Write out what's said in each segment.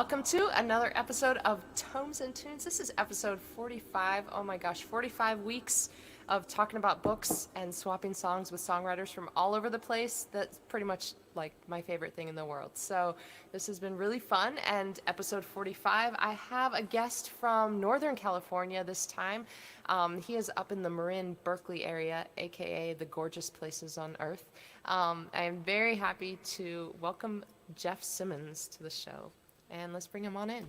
welcome to another episode of Tomes and Tunes. This is episode 45. Oh my gosh, 45 weeks of talking about books and swapping songs with songwriters from all over the place. That's pretty much like my favorite thing in the world. So this has been really fun. And episode 45, I have a guest from Northern California this time. He is up in the Marin, Berkeley area, aka the gorgeous places on earth. I am very happy to welcome Jeff Symonds to the show. And let's bring him on in.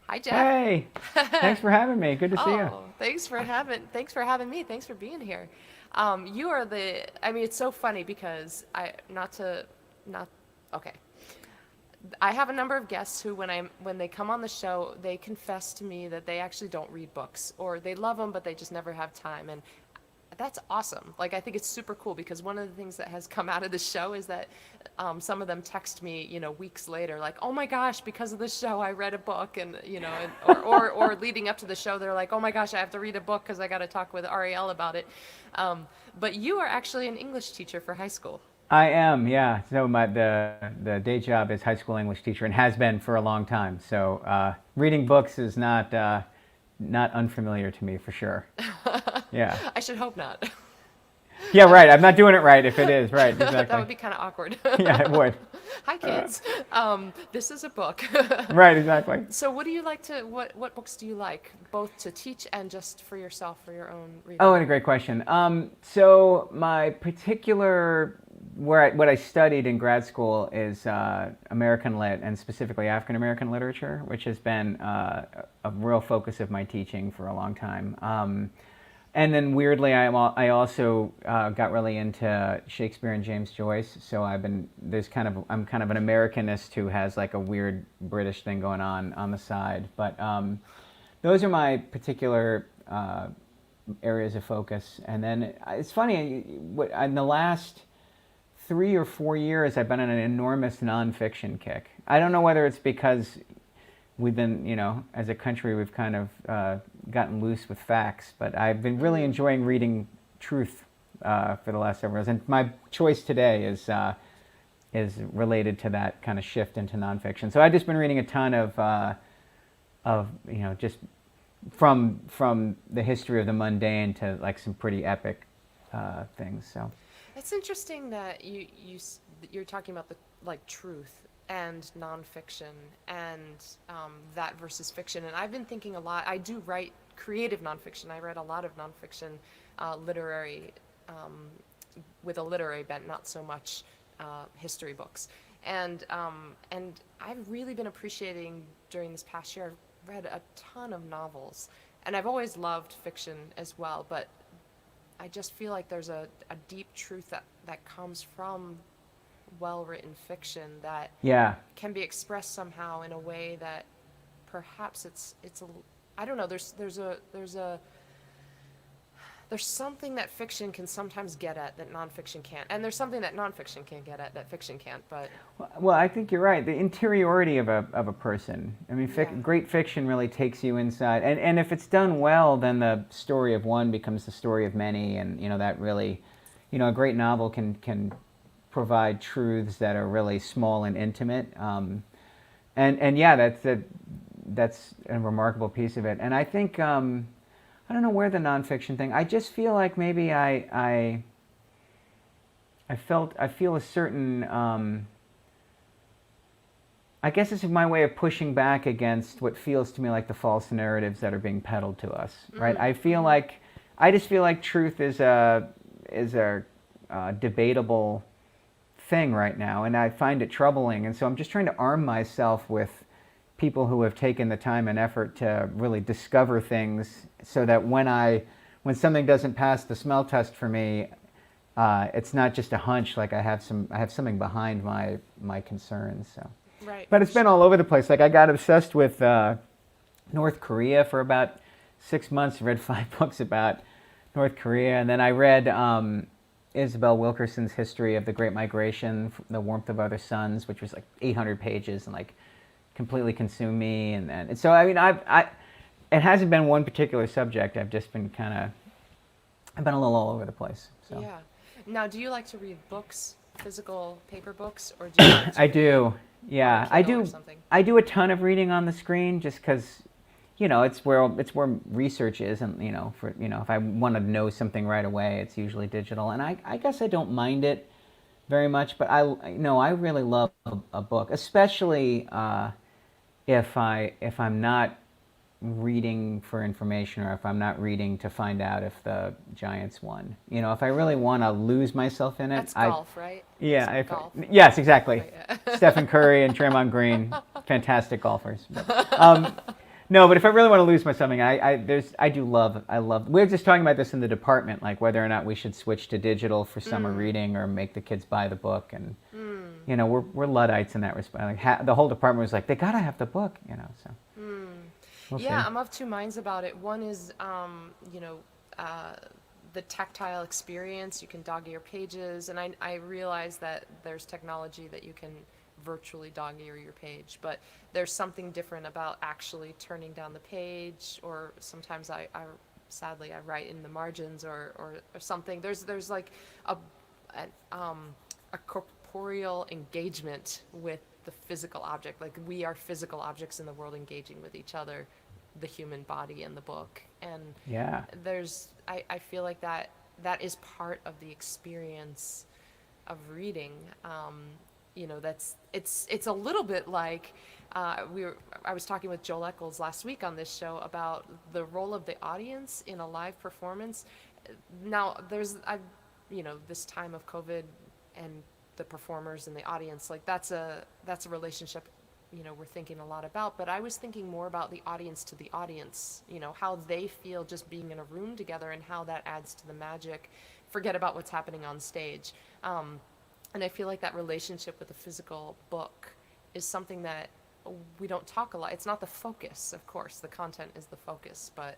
Hi, Jeff. Hey, thanks for having me. Good to see you. Thanks for having me. Thanks for being here. You are it's so funny because okay. I have a number of guests who, when they come on the show, they confess to me that they actually don't read books, or they love them, but they just never have time. And that's awesome. Like, I think it's super cool because one of the things that has come out of the show is that some of them text me, weeks later, like, "Oh my gosh, because of the show, I read a book," and or leading up to the show, they're like, "Oh my gosh, I have to read a book because I got to talk with Arielle about it." But you are actually an English teacher for high school. I am, yeah. So the day job is high school English teacher and has been for a long time. So reading books is not unfamiliar to me for sure. Yeah. I should hope not. Yeah, right. I'm not doing it right if it is, right. Exactly. That would be kind of awkward. Yeah, it would. Hi, kids. This is a book. Right, exactly. So what books do you like, both to teach and just for yourself, for your own reading? Oh, and a great question. So my particular, what I studied in grad school is American Lit, and specifically African American literature, which has been a real focus of my teaching for a long time. And then weirdly, I also got really into Shakespeare and James Joyce. So I'm kind of an Americanist who has like a weird British thing going on the side. But those are my particular areas of focus. And then it's funny, in the last 3 or 4 years, I've been on an enormous nonfiction kick. I don't know whether it's because we've been, as a country, we've kind of gotten loose with facts, but I've been really enjoying reading truth for the last several years. And my choice today is related to that kind of shift into nonfiction. So I've just been reading a ton of just from the history of the mundane to like some pretty epic things. So it's interesting that you're talking about the truth and nonfiction and that versus fiction. And I've been thinking a lot. I do write creative nonfiction. I read a lot of nonfiction, literary, with a literary bent, not so much history books. And I've really been appreciating during this past year. I've read a ton of novels, and I've always loved fiction as well. But I just feel like there's a deep truth that comes from well-written fiction that can be expressed somehow in a way that perhaps it's I don't know. There's something that fiction can sometimes get at that nonfiction can't, and there's something that nonfiction can get at that fiction can't. But well, I think you're right. The interiority of a person. I mean, great fiction really takes you inside, and if it's done well, then the story of one becomes the story of many, and that really, a great novel can provide truths that are really small and intimate, and yeah, that's a remarkable piece of it. And I think I don't know where the nonfiction thing. I just feel like maybe I feel a certain. I guess this is my way of pushing back against what feels to me like the false narratives that are being peddled to us. Right? I just feel like truth is a debatable thing right now, and I find it troubling, and so I'm just trying to arm myself with people who have taken the time and effort to really discover things, so that when something doesn't pass the smell test for me, it's not just a hunch. Like I have something behind my concerns. So, right. But it's been all over the place. Like I got obsessed with North Korea for about 6 months. Read 5 books about North Korea, and then I read Isabel Wilkerson's history of the Great Migration, The Warmth of Other Suns, which was like 800 pages and like completely consumed me. And so, I mean, it hasn't been one particular subject. I've just been I've been a little all over the place. So. Yeah. Now, do you like to read books, physical paper books, or do you like to I do. Yeah, on a Kindle or something. I do a ton of reading on the screen just because, it's where research is, and for if I want to know something right away, it's usually digital, and I guess I don't mind it very much, but I really love a book, especially if I'm not reading for information, or if I'm not reading to find out if the Giants won. If I really want to lose myself in it, That's golf, right? yeah, That's golf. yes, exactly. Right, yeah. Stephen Curry and Draymond Green, fantastic golfers. No, but if I really want to lose myself, I love. We were just talking about this in the department, like whether or not we should switch to digital for summer reading or make the kids buy the book, and we're Luddites in that respect. Like the whole department was like, they gotta have the book, So we'll Yeah, see. I'm of two minds about it. One is, the tactile experience. You can dog ear pages, and I realize that there's technology that you can virtually dog ear your page, but there's something different about actually turning down the page, or sometimes sadly I write in the margins, or something. There's like a corporeal engagement with the physical object. Like, we are physical objects in the world engaging with each other, the human body and the book. And Yeah. I feel like that is part of the experience of reading. It's a little bit like, I was talking with Joel Eccles last week on this show about the role of the audience in a live performance. Now, this time of COVID and the performers and the audience, like that's a relationship, we're thinking a lot about. But I was thinking more about the audience to the audience, how they feel just being in a room together, and how that adds to the magic. Forget about what's happening on stage. And I feel like that relationship with the physical book is something that we don't talk a lot. It's not the focus, of course. The content is the focus, but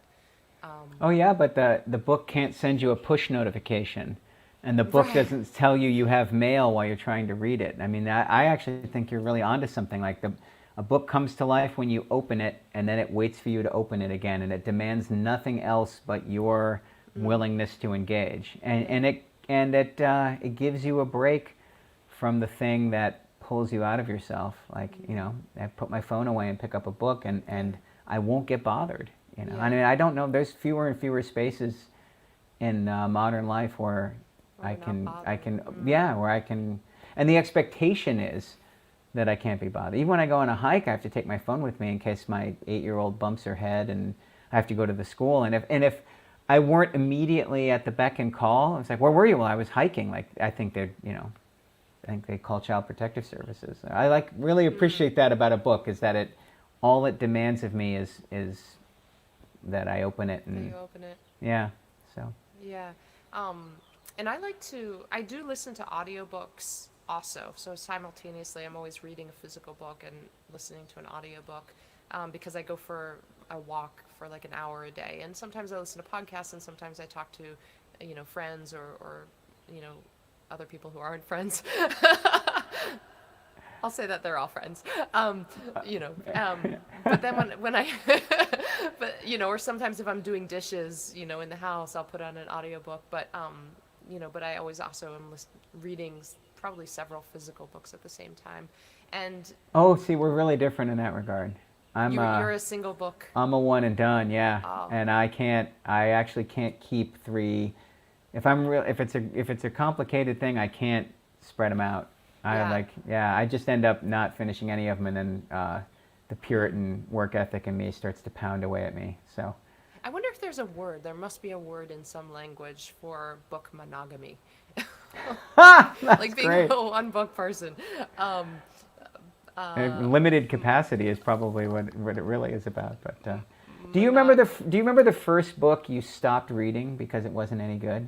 Oh yeah, but the book can't send you a push notification, and the book right. doesn't tell you have mail while you're trying to read it. I mean, I actually think you're really onto something. Like a book comes to life when you open it, and then it waits for you to open it again, and it demands nothing else but your willingness to engage, and it gives you a break from the thing that pulls you out of yourself. Like, I put my phone away and pick up a book, and I won't get bothered. Yeah. I mean, I don't know. There's fewer and fewer spaces in modern life where I can, where I can, and the expectation is that I can't be bothered. Even when I go on a hike, I have to take my phone with me in case my 8-year-old bumps her head, and I have to go to the school. And if I weren't immediately at the beck and call, it's like, where were you? Well, I was hiking. Like, I think they call Child Protective Services. I really appreciate that about a book, is that all it demands of me is that I open it, and you open it. yeah, so Yeah. And I do listen to audiobooks also. So simultaneously, I'm always reading a physical book and listening to an audiobook, because I go for a walk for like an hour a day. And sometimes I listen to podcasts, and sometimes I talk to, friends, or other people who aren't friends. I'll say that they're all friends. But then when I, or sometimes if I'm doing dishes, in the house, I'll put on an audiobook. But I always also am reading probably several physical books at the same time. And oh, see, we're really different in that regard. you're a single book. I'm a one and done, yeah, Oh. and I actually can't keep three. If it's a complicated thing, I can't spread them out. I just end up not finishing any of them, and then the Puritan work ethic in me starts to pound away at me. So I wonder if there's a word. There must be a word in some language for book monogamy. that's Like being great. a one book person. Limited capacity is probably what it really is about. But do you remember the first book you stopped reading because it wasn't any good?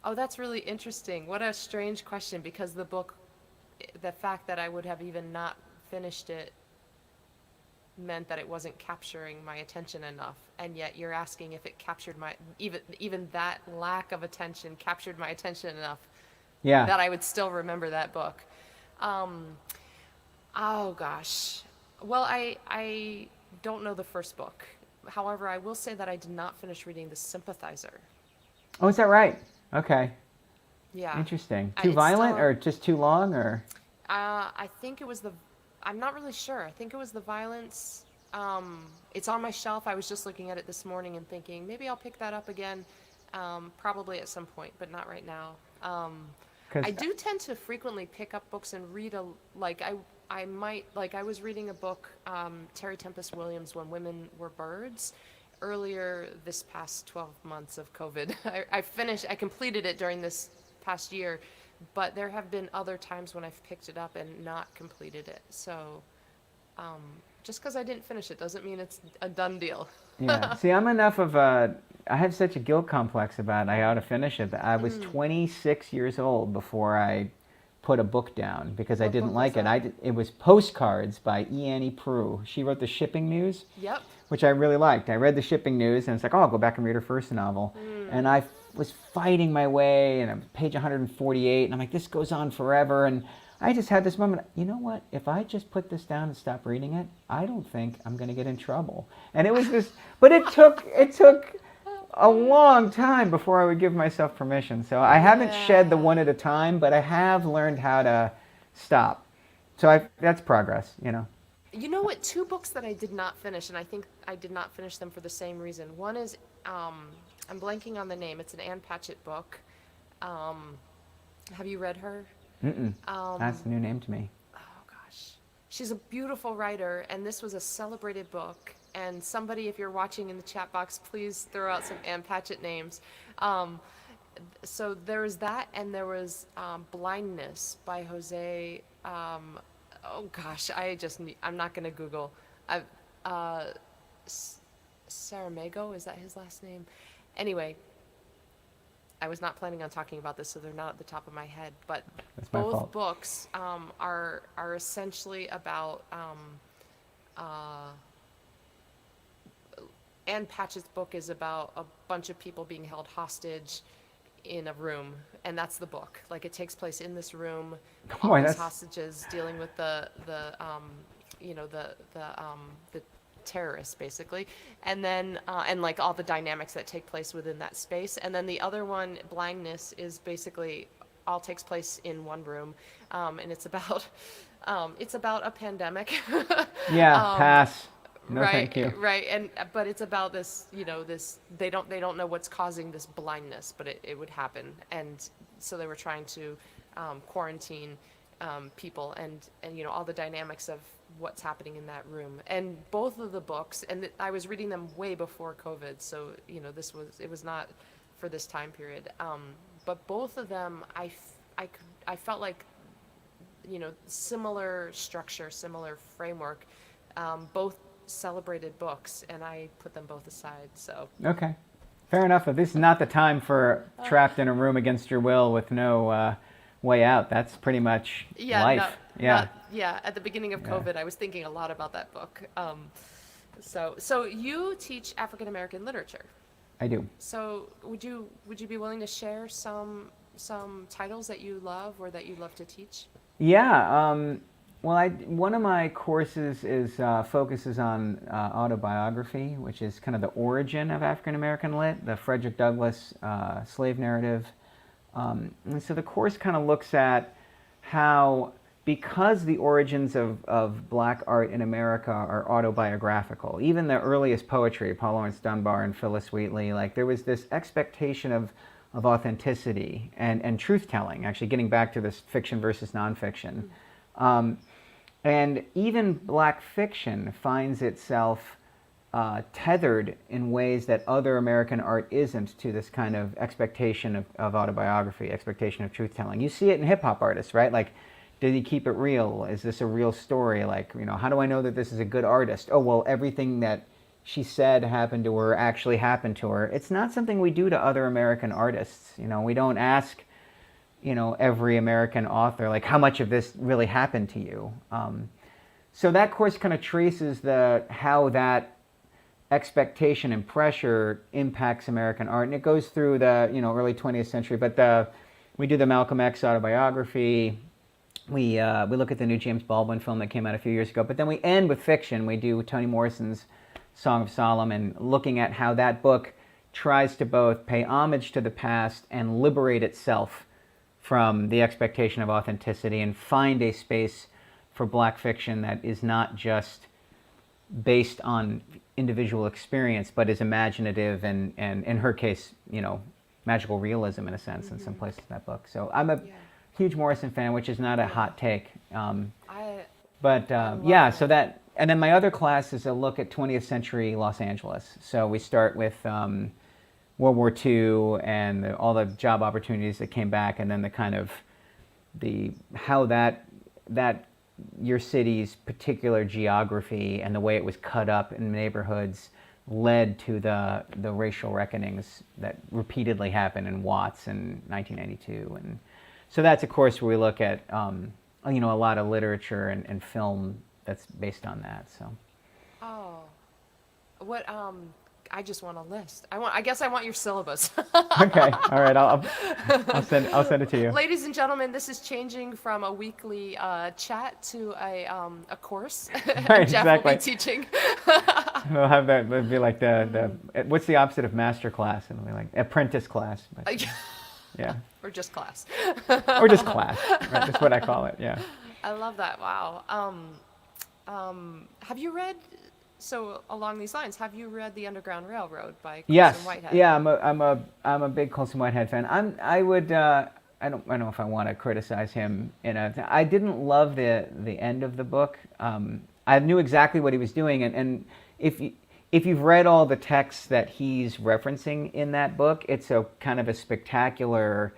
Oh, that's really interesting. What a strange question, because the fact that I would have even not finished it meant that it wasn't capturing my attention enough. And yet you're asking if it captured even that lack of attention captured my attention enough Yeah. that I would still remember that book. Oh gosh. Well, I don't know the first book. However, I will say that I did not finish reading The Sympathizer. Oh, is that right? Okay. Yeah. Interesting. I- Too it's violent, still- or just too long, or? I think it was I'm not really sure. I think it was The Violence. It's on my shelf. I was just looking at it this morning and thinking maybe I'll pick that up again, probably at some point, but not right now. I Because do tend to frequently pick up books and read like I might like I was reading a book, Terry Tempest Williams, When Women Were Birds, earlier this past 12 months of COVID. I completed it during this past year, but there have been other times when I've picked it up and not completed it. So um, just because I didn't finish it doesn't mean it's a done deal. yeah, see, I'm enough of a. I have such a guilt complex about I ought to finish it. That I was 26 years old before I put a book down because I What didn't book was like it. that? It was Postcards by E. Annie Proulx. She wrote the shipping news, Yep. which I really liked. I read the shipping news and it's like, oh, I'll go back and read her first novel. And I was fighting my way, and I'm page 148, and I'm like, this goes on forever. And I just had this moment, you know what? If I just put this down and stop reading it, I don't think I'm going to get in trouble. And it was this, but it took a long time before I would give myself permission. So I haven't shed the one Yeah. at a time, but I have learned how to stop. So that's progress, you know. You know what? Two books that I did not finish, and I think I did not finish them for the same reason. One is, I'm blanking on the name. It's an Ann Patchett book. Um, have you read her? Mm-mm. Um, That's a new name to me. oh gosh, she's a beautiful writer, and this was a celebrated book. And somebody, if you're watching in the chat box, please throw out some Ann Patchett names. Um, so there was that, and there was Blindness by Jose. Oh gosh, I'm not gonna Google. I, uh, Saramago, is that his last name? Anyway, I was not planning on talking about this, so they're not at the top of my head. But That's my both fault. books are essentially about uh, Ann Patchett's book is about a bunch of people being held hostage in a room, and that's the book. Like it takes place in this room, all Boy, these that's hostages dealing with the terrorists basically, and then and like all the dynamics that take place within that space. And then the other one, Blindness, is basically all takes place in one room, and it's about a pandemic. yeah. um, Pass. No, Right, thank you. right, and but it's about this, this they don't know what's causing this blindness, but it would happen, and so they were trying to quarantine people, and all the dynamics of what's happening in that room, and both of the books, and I was reading them way before COVID, so it was not for this time period, but both of them I felt like similar structure, similar framework, both celebrated books, and I put them both aside. So Okay. Fair enough. But this is not the time for trapped in a room against your will with no way out. That's pretty much yeah, no, life. Yeah. not yeah. At the beginning of Yeah. COVID, I was thinking a lot about that book. So you teach African American literature. I do. So would you be willing to share some titles that you love or that you love to teach? Yeah. Well, one of my courses is focuses on autobiography, which is kind of the origin of African American lit, the Frederick Douglass slave narrative. And so the course kind of looks at how, because the origins of black art in America are autobiographical, even the earliest poetry, Paul Laurence Dunbar and Phyllis Wheatley, like there was this expectation of authenticity and truth-telling, actually getting back to this fiction versus nonfiction. And even black fiction finds itself tethered in ways that other American art isn't to this kind of expectation of autobiography, expectation of truth-telling. You see it in hip-hop artists, right? Like, did he keep it real? Is this a real story? Like, how do I know that this is a good artist? Oh, well, everything that she said happened to her actually happened to her. It's not something we do to other American artists. We don't ask every American author, like, how much of this really happened to you? So that course kind of traces how that expectation and pressure impacts American art, and it goes through the early 20th century. But we do the Malcolm X autobiography. We look at the new James Baldwin film that came out a few years ago. But then we end with fiction. We do Toni Morrison's Song of Solomon, looking at how that book tries to both pay homage to the past and liberate itself from the expectation of authenticity and find a space for Black fiction that is not just based on individual experience, but is imaginative and in her case, magical realism in a sense in some places in that book. So I'm a huge Morrison fan, which is not a hot take. I Yeah, love so that, and then my other class is a look at 20th century Los Angeles. So we start with World War II and all the job opportunities that came back, and then the kind of how that your city's particular geography and the way it was cut up in neighborhoods led to the racial reckonings that repeatedly happened in Watts in 1992. And so that's a course where we look at a lot of literature and film that's based on that. So Oh, what? I just want a list. I guess I want your syllabus. okay, all right, I'll send it to you. Ladies and gentlemen, this is changing from a weekly chat to a course. Right, Jeff will exactly. be teaching. We'll have that. It'll be like the what's the opposite of master class? It'll be like apprentice class. But, yeah. Or just class. Or just class. Right, that's what I call it. Yeah. I love that. Wow. Have you read? So along these lines, have you read The Underground Railroad by Colson Yes. Whitehead? Yeah. I'm a big Colson Whitehead fan. I don't know if I want to criticize him I didn't love the end of the book. I knew exactly what he was doing, and if you've read all the texts that he's referencing in that book, it's a kind of a spectacular.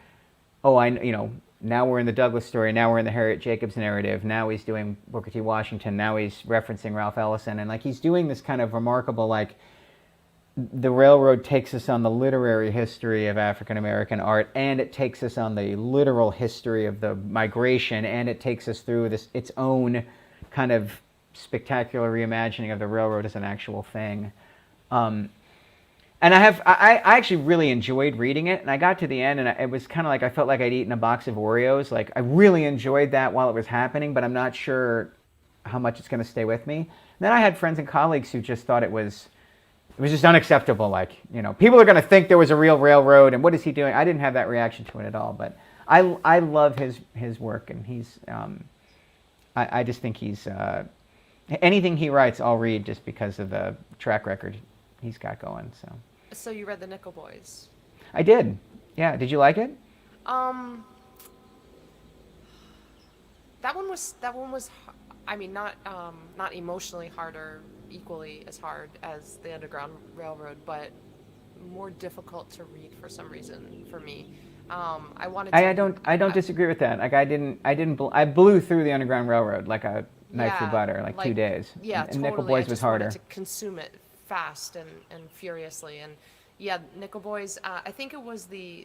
Now we're in the Douglas story. Now we're in the Harriet Jacobs narrative. Now he's doing Booker T. Washington. Now he's referencing Ralph Ellison, and he's doing this kind of remarkable the railroad takes us on the literary history of African American art, and it takes us on the literal history of the migration, and it takes us through its own kind of spectacular reimagining of the railroad as an actual thing. And I actually really enjoyed reading it, and I got to the end, and it was kind of like I felt like I'd eaten a box of Oreos. Like, I really enjoyed that while it was happening, but I'm not sure how much it's going to stay with me. And then I had friends and colleagues who just thought it was just unacceptable. People are going to think there was a real railroad, and what is he doing? I didn't have that reaction to it at all, but I love his work, and he's I just think he's anything he writes, I'll read just because of the track record he's got going. So you read The Nickel Boys? I did. Yeah. Did you like it? That one was. I mean, not emotionally hard or equally as hard as The Underground Railroad, but more difficult to read for some reason for me. I wanted. I don't disagree with that. I blew through The Underground Railroad like a knife through butter, 2 days. Yeah, and totally. Nickel Boys I was just harder. wanted to consume it fast and furiously, and Nickel Boys. I think it was the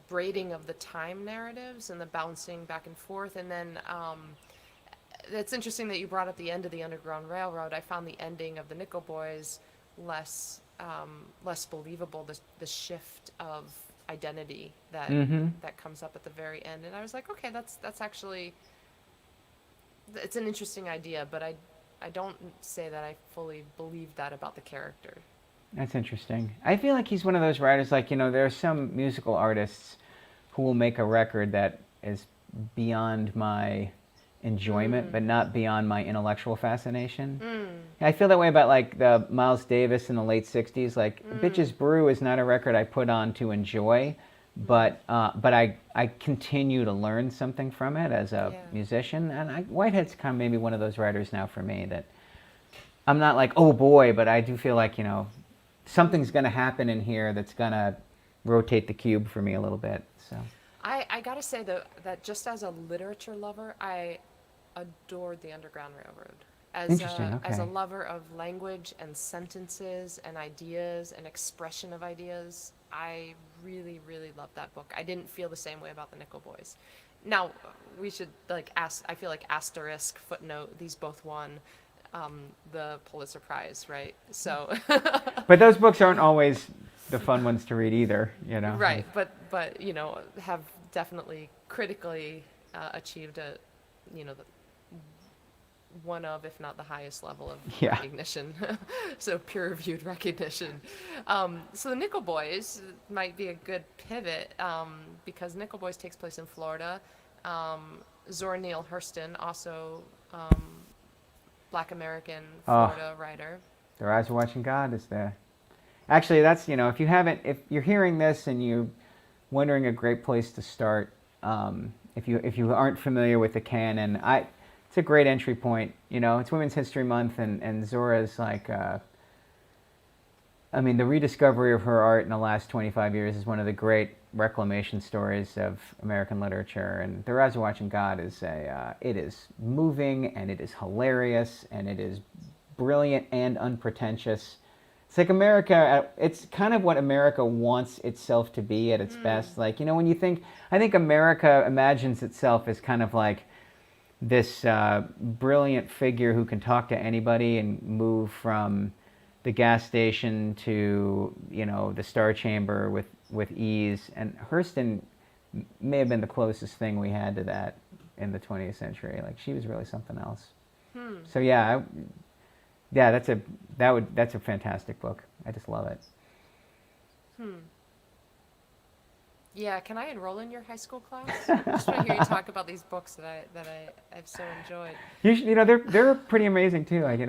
braiding of the time narratives and the bouncing back and forth, and then it's interesting that you brought up the end of The Underground Railroad. I found the ending of the Nickel Boys less believable. The shift of identity that comes up at the very end, and I was like, okay, that's actually. It's an interesting idea, but I don't say that I fully believe that about the character. That's interesting. I feel like he's one of those writers, there are some musical artists who will make a record that is beyond my enjoyment, but not beyond my intellectual fascination. I feel that way about the Miles Davis in the late 60s. Bitches Brew is not a record I put on to enjoy, but I continue to learn something from it as a musician. And Whitehead's kind of maybe one of those writers now for me that I'm not like, oh boy, but I do feel like, something's going to happen in here that's going to rotate the cube for me a little bit. So I gotta say that just as a literature lover, I adored The Underground Railroad. As a lover of language and sentences and ideas and expression of ideas, I really, really loved that book. I didn't feel the same way about the Nickel Boys. Now, we should I feel like asterisk, footnote, these both won the Pulitzer Prize, right? So but those books aren't always the fun ones to read either, Right, but have definitely critically achieved the one of, if not the highest level of recognition. So peer-reviewed recognition. So the Nickel Boys might be a good pivot because Nickel Boys takes place in Florida. Zora Neale Hurston, also Black American Oh, Florida writer. Their Eyes Are Watching God is there. Actually, that's, if you're hearing this and you're wondering a great place to start, if you aren't familiar with the canon, it's a great entry point. It's Women's History Month, and Zora's like, the rediscovery of her art in the last 25 years is one of the great reclamation stories of American literature. And Their Eyes Are Watching God it is moving, and it is hilarious, and it is brilliant and unpretentious. It's like America, it's kind of what America wants itself to be at its best. Like, when I think America imagines itself as kind of like this brilliant figure who can talk to anybody and move from the gas station to, the Star Chamber with ease. And Hurston may have been the closest thing we had to that in the 20th century. Like, she was really something else. So yeah, that's a fantastic book. I just love it. Yeah, can I enroll in your high school class? I just want to hear you talk about these books that I've so enjoyed. They're pretty amazing too. Like,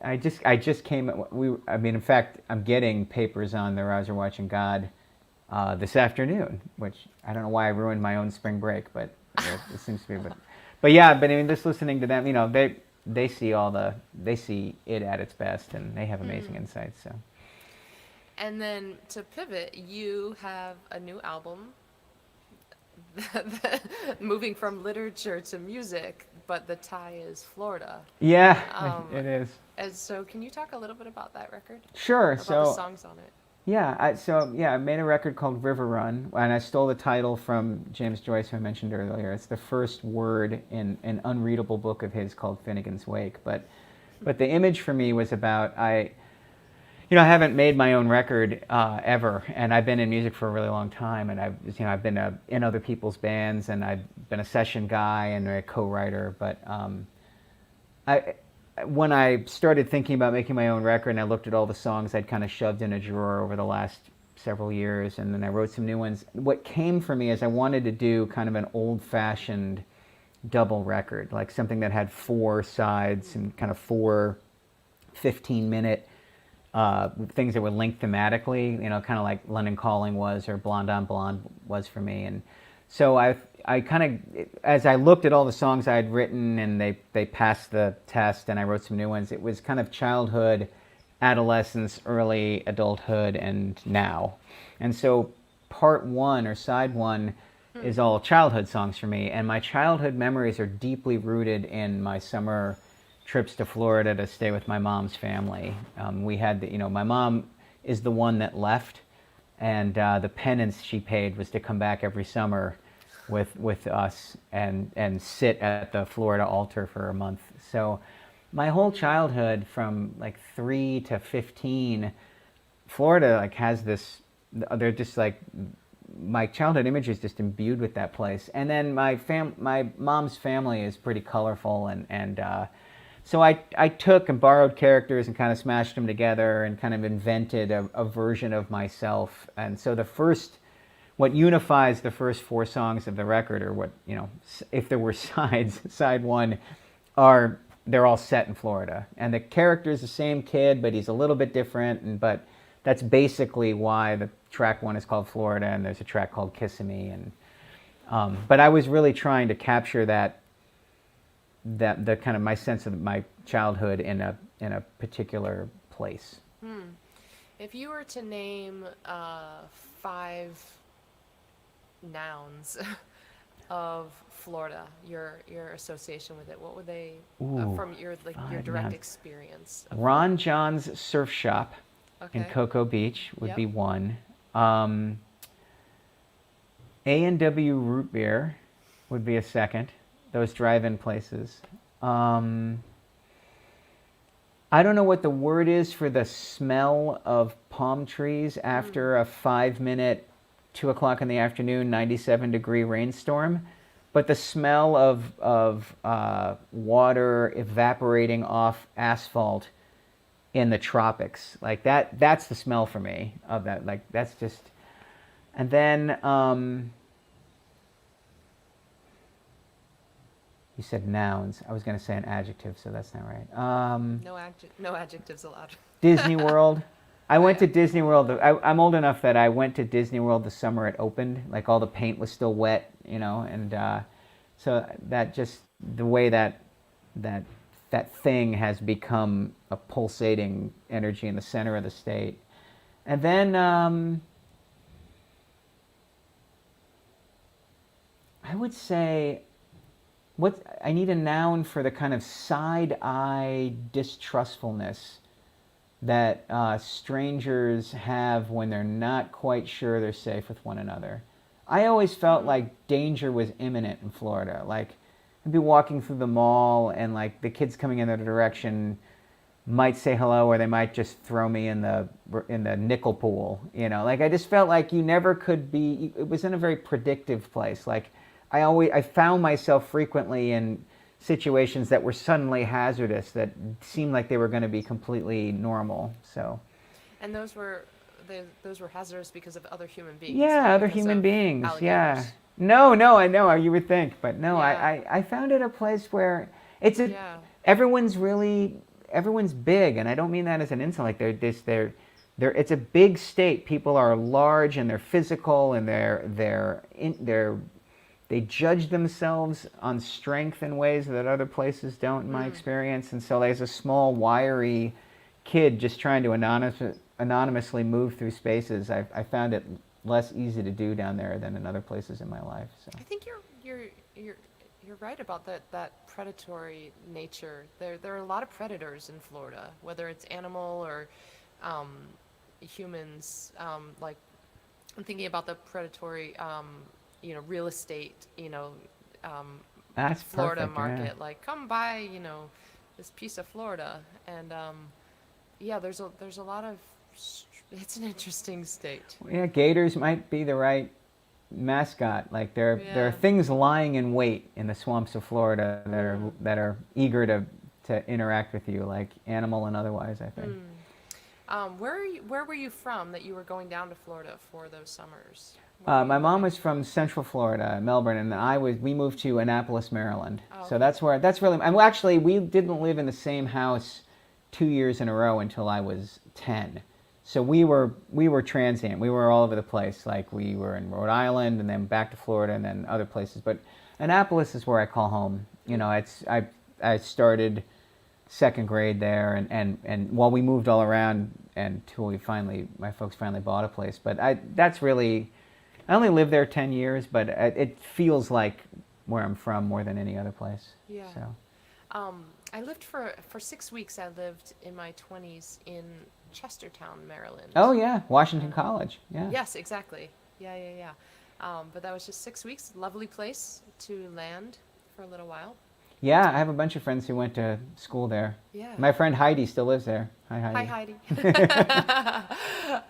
I just came. In fact, I'm getting papers on Their Eyes Are Watching God this afternoon, which I don't know why I ruined my own spring break, but it seems to be. But yeah, just listening to them, they see it at its best, and they have amazing insights. So. And then to pivot, you have a new album, moving from literature to music, but the tie is Florida. Yeah, it is. And so, can you talk a little bit about that record? Sure. About the songs on it. Yeah, I made a record called River Run, and I stole the title from James Joyce, who I mentioned earlier. It's the first word in an unreadable book of his called Finnegan's Wake. But the image for me was about I haven't made my own record ever, and I've been in music for a really long time, and I've been in other people's bands, and I've been a session guy and a co-writer. But when I started thinking about making my own record, and I looked at all the songs I'd kind of shoved in a drawer over the last several years, and then I wrote some new ones. What came for me is I wanted to do kind of an old-fashioned double record, like something that had 4 sides and kind of 4 15-minute things that were linked thematically, kind of like London Calling was, or Blonde on Blonde was for me. And so I kind of, as I looked at all the songs I had written and they passed the test and I wrote some new ones, it was kind of childhood, adolescence, early adulthood, and now. And so part 1 or side 1 is all childhood songs for me. And my childhood memories are deeply rooted in my summer trips to Florida to stay with my mom's family. We had, my mom is the one that left, and the penance she paid was to come back every summer with us and sit at the Florida altar for a month. So my whole childhood from like 3 to 15, Florida like has this, they're just like, my childhood image is just imbued with that place. And then my mom's family is pretty colorful, and so I took and borrowed characters and kind of smashed them together and kind of invented a version of myself. And so what unifies the first 4 songs of the record, or what, if there were sides, side 1, they're all set in Florida. And the character's the same kid, but he's a little bit different. But that's basically why the track 1 is called Florida, and there's a track called Kissin' Me. But I was really trying to capture that the kind of my sense of my childhood in a particular place. If you were to name 5 nouns of Florida, your association with it, what would they from your direct nouns. Experience? Ron John's Surf Shop in Okay. Cocoa Beach would be 1. A&W Root Beer would be a second. Those drive-in places. I don't know what the word is for the smell of palm trees after a 5-minute, 2 o'clock in the afternoon, 97-degree rainstorm, but the smell of water evaporating off asphalt in the tropics, like that's the smell for me of that. Like, that's just, and then You said nouns. I was going to say an adjective, so that's not right. No adjectives allowed. Disney World. I Oh, went yeah. to Disney World. I'm old enough that I went to Disney World the summer it opened. Like all the paint was still wet, and so that just the way that that thing has become a pulsating energy in the center of the state. And then I would say what I need a noun for the kind of side eye distrustfulness that strangers have when they're not quite sure they're safe with one another. I always felt like danger was imminent in Florida. Like I'd be walking through the mall and like the kids coming in the direction might say hello or they might just throw me in the nickel pool. Like I just felt like you never could be. It was in a very predictive place. Like I found myself frequently in situations that were suddenly hazardous that seemed like they were going to be completely normal. So And those were hazardous because of other human beings, yeah, not other because human of beings. Yeah. alligators. No, I know you would think, but no, Yeah. I found it a place where it's a Yeah. everyone's big, and I don't mean that as an insult. Like they're it's a big state. People are large and they're physical and they judge themselves on strength in ways that other places don't, in my experience. And so there's a small, wiry kid just trying to anonymously move through spaces. I found it less easy to do down there than in other places in my life. So I think you're right about that predatory nature. There are a lot of predators in Florida, whether it's animal or um, humans. Like I'm thinking about the predatory, real estate, that's Florida perfect. Yeah. market. Like come buy, this piece of Florida, and yeah, there's a lot of. It's an interesting state. Yeah, gators might be the right mascot. Like there are Yeah. things lying in wait in the swamps of Florida that are eager to interact with you, like animal and otherwise, I think. Where were you from that you were going down to Florida for those summers? My mom was from Central Florida, Melbourne, and we moved to Annapolis, Maryland. Oh, So okay. that's really. And well, actually, we didn't live in the same house 2 years in a row until I was 10. So we were transient. We were all over the place. Like we were in Rhode Island, and then back to Florida, and then other places. But Annapolis is where I call home. I started second grade there, and while we moved all around until my folks finally bought a place. But I only lived there 10 years, but it feels like where I'm from more than any other place. Yeah. So I lived for 6 weeks. I lived in my 20s in Chestertown, Maryland. oh yeah, Washington College. Yeah. Yes, exactly. Yeah. But that was just 6 weeks. Lovely place to land for a little while. Yeah, I have a bunch of friends who went to school there. Yeah. My friend Heidi still lives there. Hi, Heidi. Hi,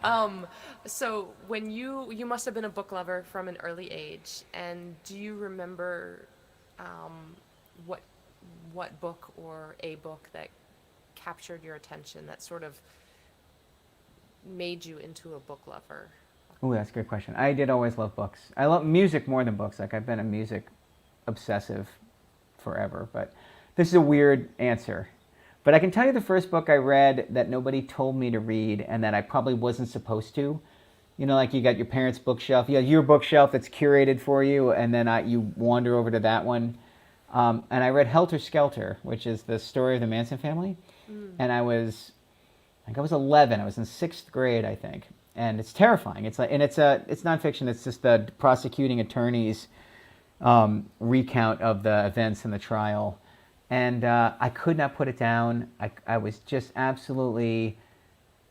Heidi. So when you must have been a book lover from an early age, and do you remember what book or a book that captured your attention that sort of made you into a book lover? Oh, that's a good question. I did always love books. I love music more than books. Like I've been a music obsessive forever, but this is a weird answer. But I can tell you the first book I read that nobody told me to read and that I probably wasn't supposed to. Like you got your parents' bookshelf, you have your bookshelf that's curated for you, and then you wander over to that one. And I read Helter Skelter, which is the story of the Manson family. And I was 11. I was in sixth grade, I think. And it's terrifying. It's nonfiction. It's just the prosecuting attorney's recount of the events in the trial. And I could not put it down. I was just absolutely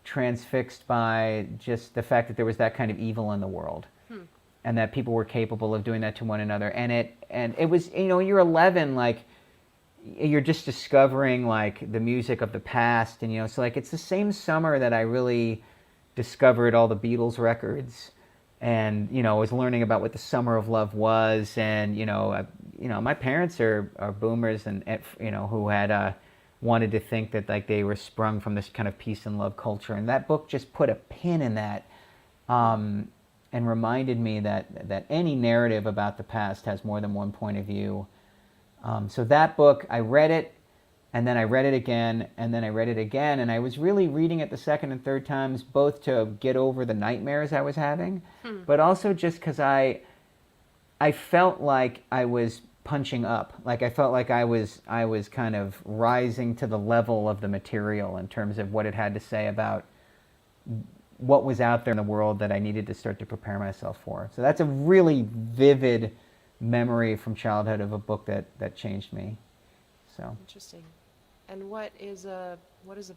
transfixed by just the fact that there was that kind of evil in the world. And that people were capable of doing that to one another. And it was, you're 11, like, you're just discovering, like, the music of the past. And, so, like, it's the same summer that I really discovered all the Beatles records. And, was learning about what the Summer of Love was. And, my parents are boomers and, who had wanted to think that, like, they were sprung from this kind of peace and love culture. And that book just put a pin in that. And reminded me that any narrative about the past has more than one point of view. So that book, I read it, and then I read it again, and then I read it again, and I was really reading it the second and third times, both to get over the nightmares I was having, but also just because I felt like I was punching up. Like I felt like I was kind of rising to the level of the material in terms of what it had to say about what was out there in the world that I needed to start to prepare myself for. So that's a really vivid memory from childhood of a book that changed me. So Interesting. And what is a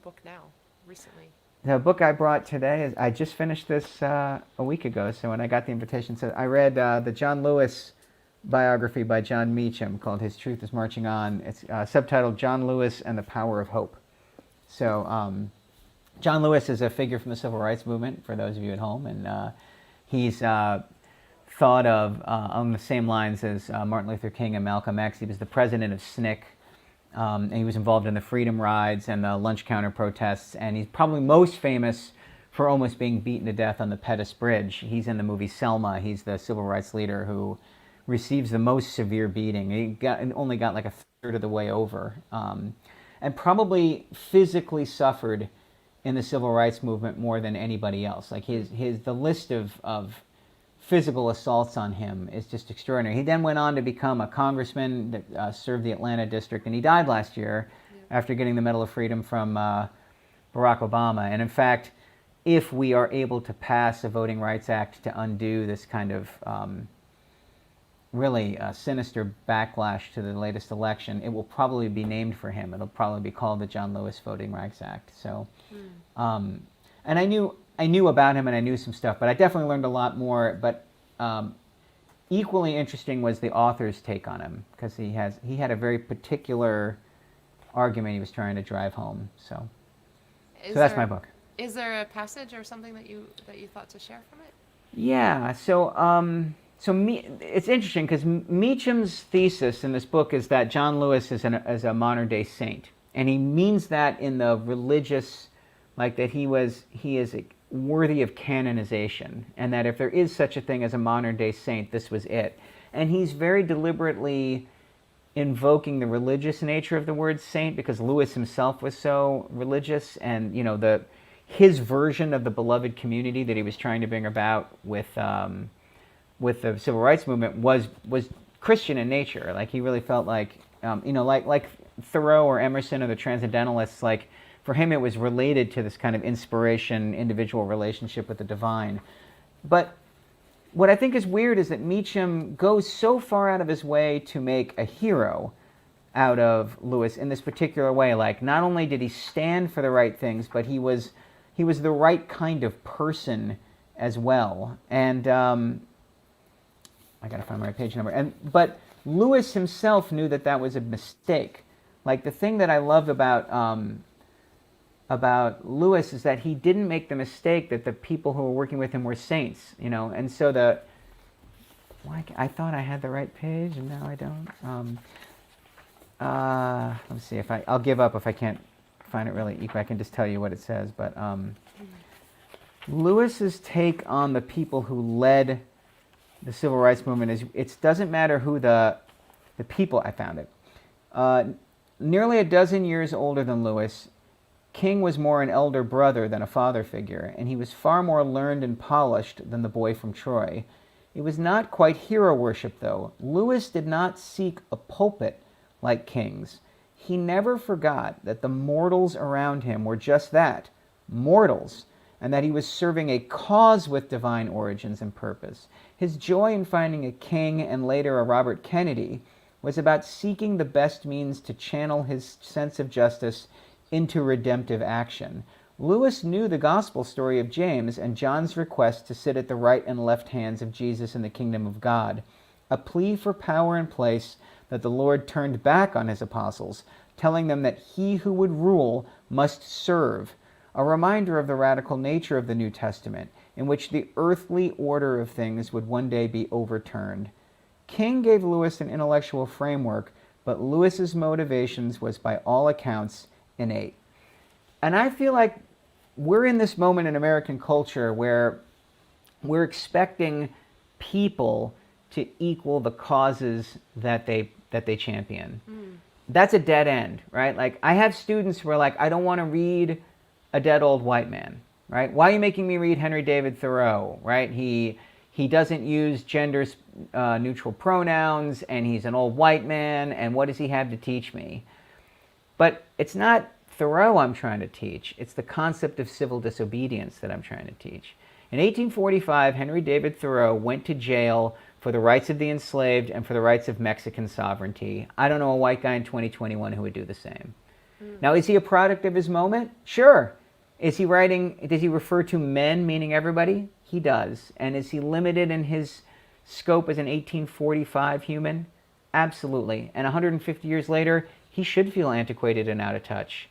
book now, recently? the book I brought today is I just finished this a week ago. So when I got the invitation, so I read the John Lewis biography by John Meacham called "His Truth Is Marching On." It's subtitled "John Lewis and the Power of Hope." So John Lewis is a figure from the civil rights movement. For those of you at home, and he's thought of on the same lines as Martin Luther King and Malcolm X. He was the president of SNCC. And he was involved in the freedom rides and the lunch counter protests, and he's probably most famous for almost being beaten to death on the Pettus Bridge. He's in the movie Selma. He's the civil rights leader who receives the most severe beating. He only got like a third of the way over, and probably physically suffered in the civil rights movement more than anybody else. Like the list of physical assaults on him is just extraordinary. He then went on to become a congressman that served the Atlanta district, and he died last year after getting the Medal of Freedom from Barack Obama. And in fact, if we are able to pass a Voting Rights Act to undo this kind of really sinister backlash to the latest election, it will probably be named for him. It'll probably be called the John Lewis Voting Rights Act. So, and I knew about him and I knew some stuff, but I definitely learned a lot more. But equally interesting was the author's take on him, because he had a very particular argument he was trying to drive home. So that's my book. Is there a passage or something that you thought to share from it? Yeah. It's interesting because Meacham's thesis in this book is that John Lewis is a modern day saint, and he means that in the religious, like that he is worthy of canonization, and that if there is such a thing as a modern day saint, this was it. And he's very deliberately invoking the religious nature of the word saint, because Lewis himself was so religious, and his version of the beloved community that he was trying to bring about with the civil rights movement was Christian in nature. Like he really felt like like Thoreau or Emerson or the Transcendentalists, like for him it was related to this kind of inspiration, individual relationship with the divine. But what I think is weird is that Meacham goes so far out of his way to make a hero out of Lewis in this particular way. Like, not only did he stand for the right things, but he was the right kind of person as well. And I gotta find my page number. But Lewis himself knew that was a mistake. Like, the thing that I love about Lewis is that he didn't make the mistake that the people who were working with him were saints, And so I thought I had the right page, and now I don't. Let's see, I'll give up if I can't find it really equal. I can just tell you what it says. But Lewis's take on the people who led the civil rights movement is, it doesn't matter who the people. I found it. Nearly a dozen years older than Lewis, King was more an elder brother than a father figure, and he was far more learned and polished than the boy from Troy. It was not quite hero worship, though. Lewis did not seek a pulpit like King's. He never forgot that the mortals around him were just that, mortals, and that he was serving a cause with divine origins and purpose. His joy in finding a King and later a Robert Kennedy was about seeking the best means to channel his sense of justice into redemptive action. Lewis knew the gospel story of James and John's request to sit at the right and left hands of Jesus in the kingdom of God, a plea for power and place that the Lord turned back on his apostles, telling them that he who would rule must serve, a reminder of the radical nature of the New Testament, in which the earthly order of things would one day be overturned. King gave Lewis an intellectual framework, but Lewis's motivations was by all accounts innate. And I feel like we're in this moment in American culture where we're expecting people to equal the causes that they that they champion. That's a dead end, right? Like, I have students who are like, I don't want to read a dead old white man, right? Why are you making me read Henry David Thoreau, right? He doesn't use gender neutral pronouns, and he's an old white man, and what does he have to teach me? But it's not Thoreau I'm trying to teach. It's the concept of civil disobedience that I'm trying to teach. In 1845, Henry David Thoreau went to jail for the rights of the enslaved and for the rights of Mexican sovereignty. I don't know a white guy in 2021 who would do the same. Now, is he a product of his moment? Sure. Is he writing, does he refer to men, meaning everybody? He does. And is he limited in his scope as an 1845 human? Absolutely. And 150 years later, he should feel antiquated and out of touch.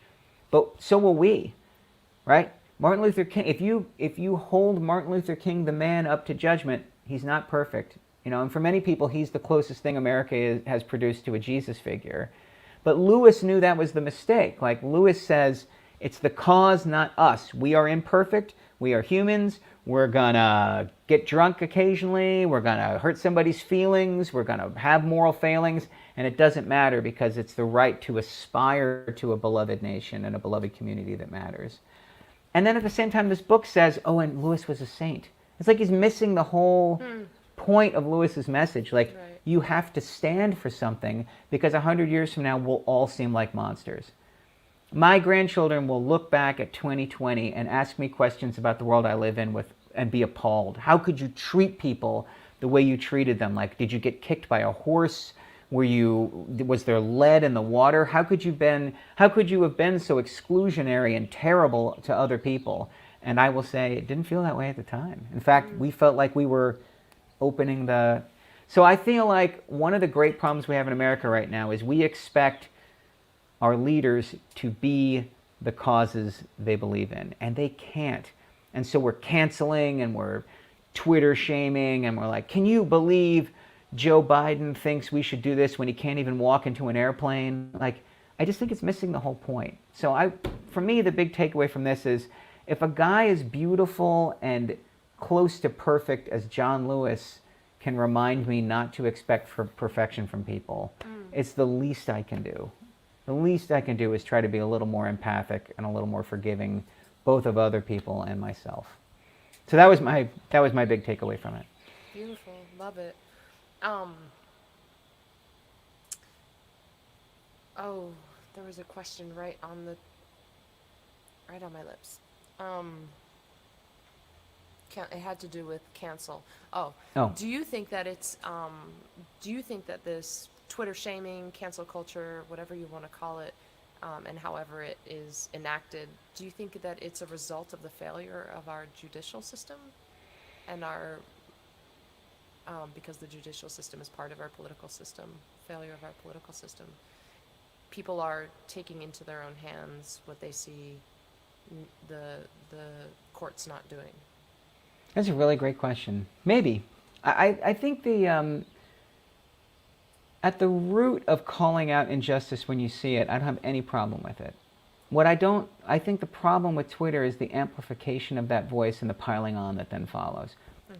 But so will we, right? Martin Luther King, if you hold Martin Luther King, the man, up to judgment, he's not perfect. And for many people, he's the closest thing America has produced to a Jesus figure. But Lewis knew that was the mistake. Like, Lewis says, it's the cause, not us. We are imperfect. We are humans. We're going to get drunk occasionally. We're going to hurt somebody's feelings. We're going to have moral failings. And it doesn't matter, because it's the right to aspire to a beloved nation and a beloved community that matters. And then at the same time, this book says, oh, and Lewis was a saint. It's like he's missing the whole point of Lewis's message. Like, Right. you have to stand for something, because 100 years from now, we'll all seem like monsters. My grandchildren will look back at 2020 and ask me questions about the world I live in and be appalled. How could you treat people the way you treated them? Like, did you get kicked by a horse? Was there lead in the water? How could you have been so exclusionary and terrible to other people? And I will say, it didn't feel that way at the time. In fact, we felt like we were opening the... So I feel like one of the great problems we have in America right now is we expect our leaders to be the causes they believe in, and they can't. And so we're canceling, and we're Twitter shaming, and we're like, can you believe Joe Biden thinks we should do this when he can't even walk into an airplane? Like, I just think it's missing the whole point. So for me, the big takeaway from this is, if a guy is beautiful and close to perfect as John Lewis can remind me not to expect perfection from people, it's the least I can do. The least I can do is try to be a little more empathic and a little more forgiving, both of other people and myself. So that was my big takeaway from it. Beautiful. Love it. Oh, there was a question right on my lips. It had to do with cancel. Oh. Do you think that this Twitter shaming, cancel culture, whatever you want to call it, and however it is enacted, do you think that it's a result of the failure of our judicial system and because the judicial system is part of our political system, failure of our political system, people are taking into their own hands what they see the courts not doing? That's a really great question. Maybe. I think at the root of calling out injustice when you see it, I don't have any problem with it. I think the problem with Twitter is the amplification of that voice and the piling on that then follows.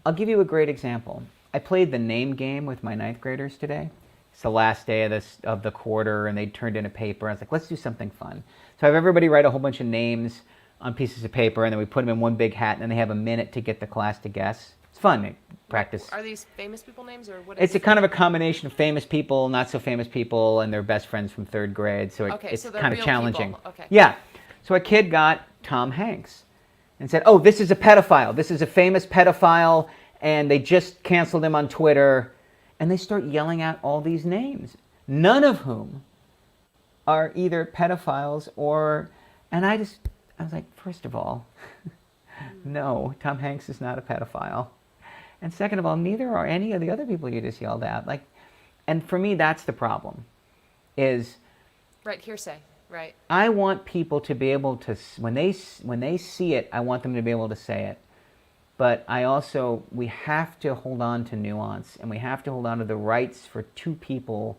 I'll give you a great example. I played the name game with my 9th graders today. It's the last day of the quarter, and they turned in a paper. I was like, let's do something fun. So I have everybody write a whole bunch of names on pieces of paper, and then we put them in one big hat, and then they have a minute to get the class to guess. It's fun. They practice. Are these famous people names, or what? It's a kind of a combination of famous people, not so famous people, and their best friends from 3rd grade. So it's so they're kind of real challenging. people. Okay. Yeah. So a kid got Tom Hanks and said, oh, this is a pedophile. This is a famous pedophile, and they just canceled him on Twitter. And they start yelling out all these names, none of whom are either pedophiles or... And I was like, first of all, no, Tom Hanks is not a pedophile. And second of all, neither are any of the other people you just yelled at. Like, and for me, that's the problem, is... Right, hearsay, right. I want people to be able to, when they see it, I want them to be able to say it. But we have to hold on to nuance, and we have to hold on to the rights for two people.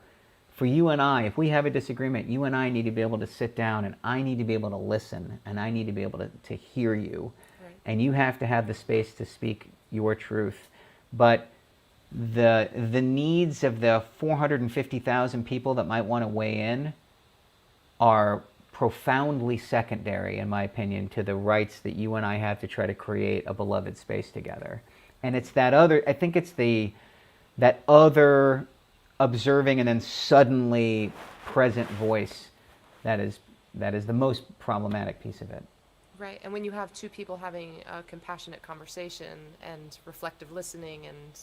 For you and I, if we have a disagreement, you and I need to be able to sit down, and I need to be able to listen, and I need to be able to hear you. Right. And you have to have the space to speak your truth. But the needs of the 450,000 people that might want to weigh in are profoundly secondary, in my opinion, to the rights that you and I have to try to create a beloved space together. And it's that other, I think it's that other observing and then suddenly present voice that is the most problematic piece of it. Right, and when you have two people having a compassionate conversation and reflective listening and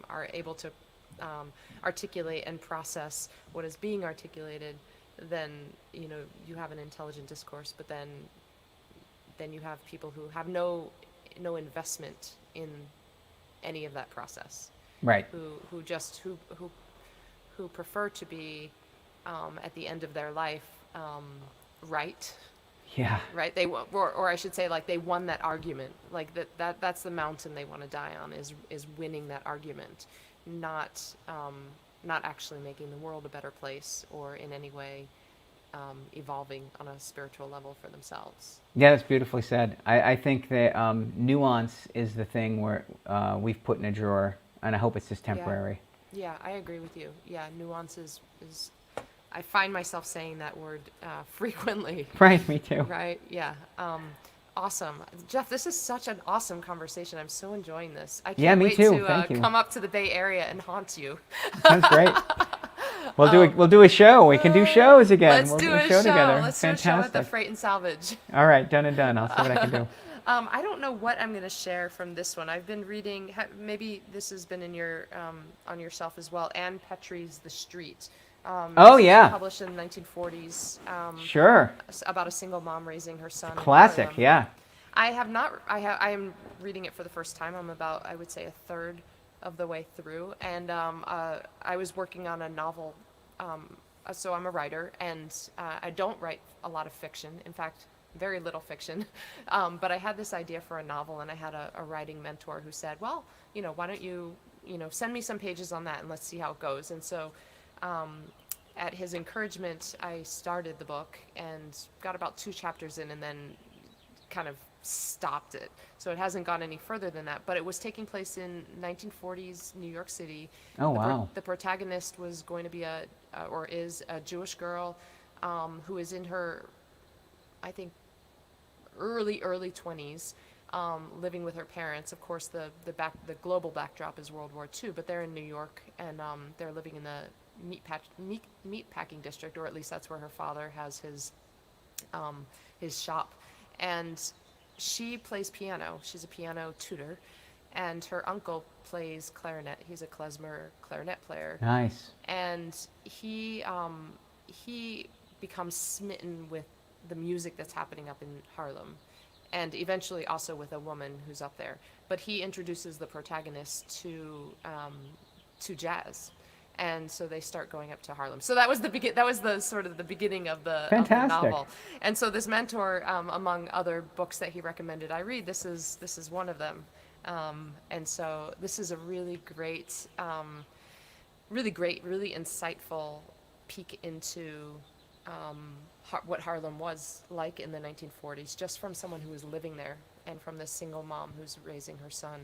are able to articulate and process what is being articulated, then you have an intelligent discourse. But then you have people who have no investment in any of that process. Right. Who prefer to be at the end of their life right. Yeah. Right. Or I should say, like, they won that argument. Like that's the mountain they want to die on, is winning that argument, not actually making the world a better place or in any way evolving on a spiritual level for themselves. Yeah, that's beautifully said. I think that nuance is the thing where we've put in a drawer, and I hope it's just temporary. Yeah, I agree with you. Yeah, nuance is I find myself saying that word frequently. Right, me too. Right, yeah. Awesome. Jeff, this is such an awesome conversation. I'm so enjoying this. I can't wait to come up to the Bay Area and haunt you. Sounds great. We'll do a show. We can do shows again. Let's do a show together. Let's do a show at the Freight and Salvage. All right, done and done. I'll see what I can do. I don't know what I'm going to share from this one. I've been reading, maybe this has been in your on your shelf as well, Anne Petrie's The Street. Published in the 1940s. Sure. About a single mom raising her son. Classic, yeah. I have not. I am reading it for the first time. I'm about, I would say, a third of the way through, and I was working on a novel. So I'm a writer, and I don't write a lot of fiction. In fact, very little fiction. But I had this idea for a novel, and I had a writing mentor who said, well, why don't you, send me some pages on that, and let's see how it goes. And so at his encouragement, I started the book and got about 2 chapters in, and then kind of stopped it. So it hasn't gone any further than that. But it was taking place in 1940s New York City. Oh, wow. The protagonist was going to be is a Jewish girl who is in her, I think, early 20s, living with her parents. Of course, the global backdrop is World War II, but they're in New York, and they're living in the meat packing district, or at least that's where her father has his shop. And she plays piano. She's a piano tutor, and her uncle plays clarinet. He's a klezmer clarinet player. Nice. And he becomes smitten with the music that's happening up in Harlem, and eventually also with a woman who's up there. But he introduces the protagonist to jazz, and so they start going up to Harlem. So that was the sort of the beginning of the novel. And so this mentor, among other books that he recommended I read, this is one of them. And so this is a really great, really insightful peek into what Harlem was like in the 1940s, just from someone who was living there, and from this single mom who's raising her son.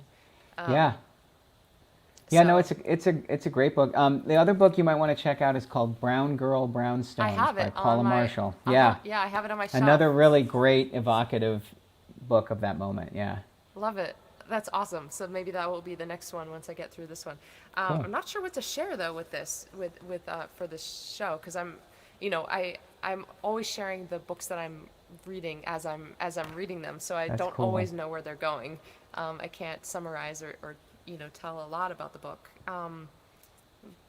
No, it's a great book. The other book you might want to check out is called Brown Girl, Brown Stones by Paula Marshall. Yeah, I have it on my shelf. Another really great evocative book of that moment. Yeah. Love it. That's awesome. So maybe that will be the next one once I get through this one. Cool. I'm not sure what to share though with this for this show, because I'm always sharing the books that I'm reading as I'm reading them, so I don't always know where they're going. I can't summarize or tell a lot about the book.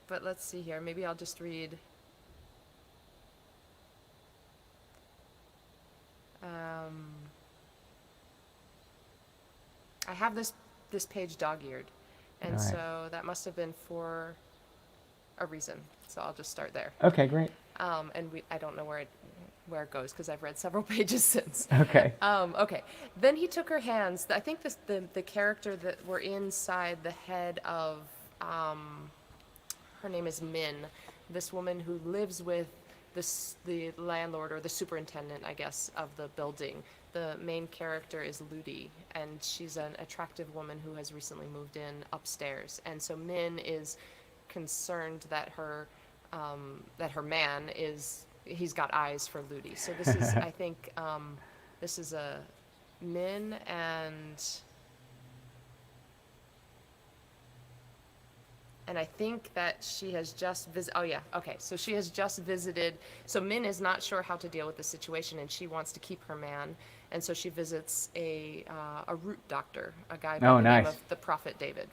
But let's see here. Maybe I'll just read. I have this page dog-eared, and so that must have been for a reason. So I'll just start there. Okay, great. And I don't know where it goes, because I've read several pages since. Okay. Okay. Then he took her hands. I think the character that were inside the head of her name is Min, this woman who lives with the landlord or the superintendent, I guess, of the building. The main character is Ludi, and she's an attractive woman who has recently moved in upstairs. And so Min is concerned that her man he's got eyes for Ludi. So this is, I think, this is a Min and I think that she has just so she has just visited. So Min is not sure how to deal with the situation, and she wants to keep her man, and so she visits a root doctor, a guy by the name of the Prophet David.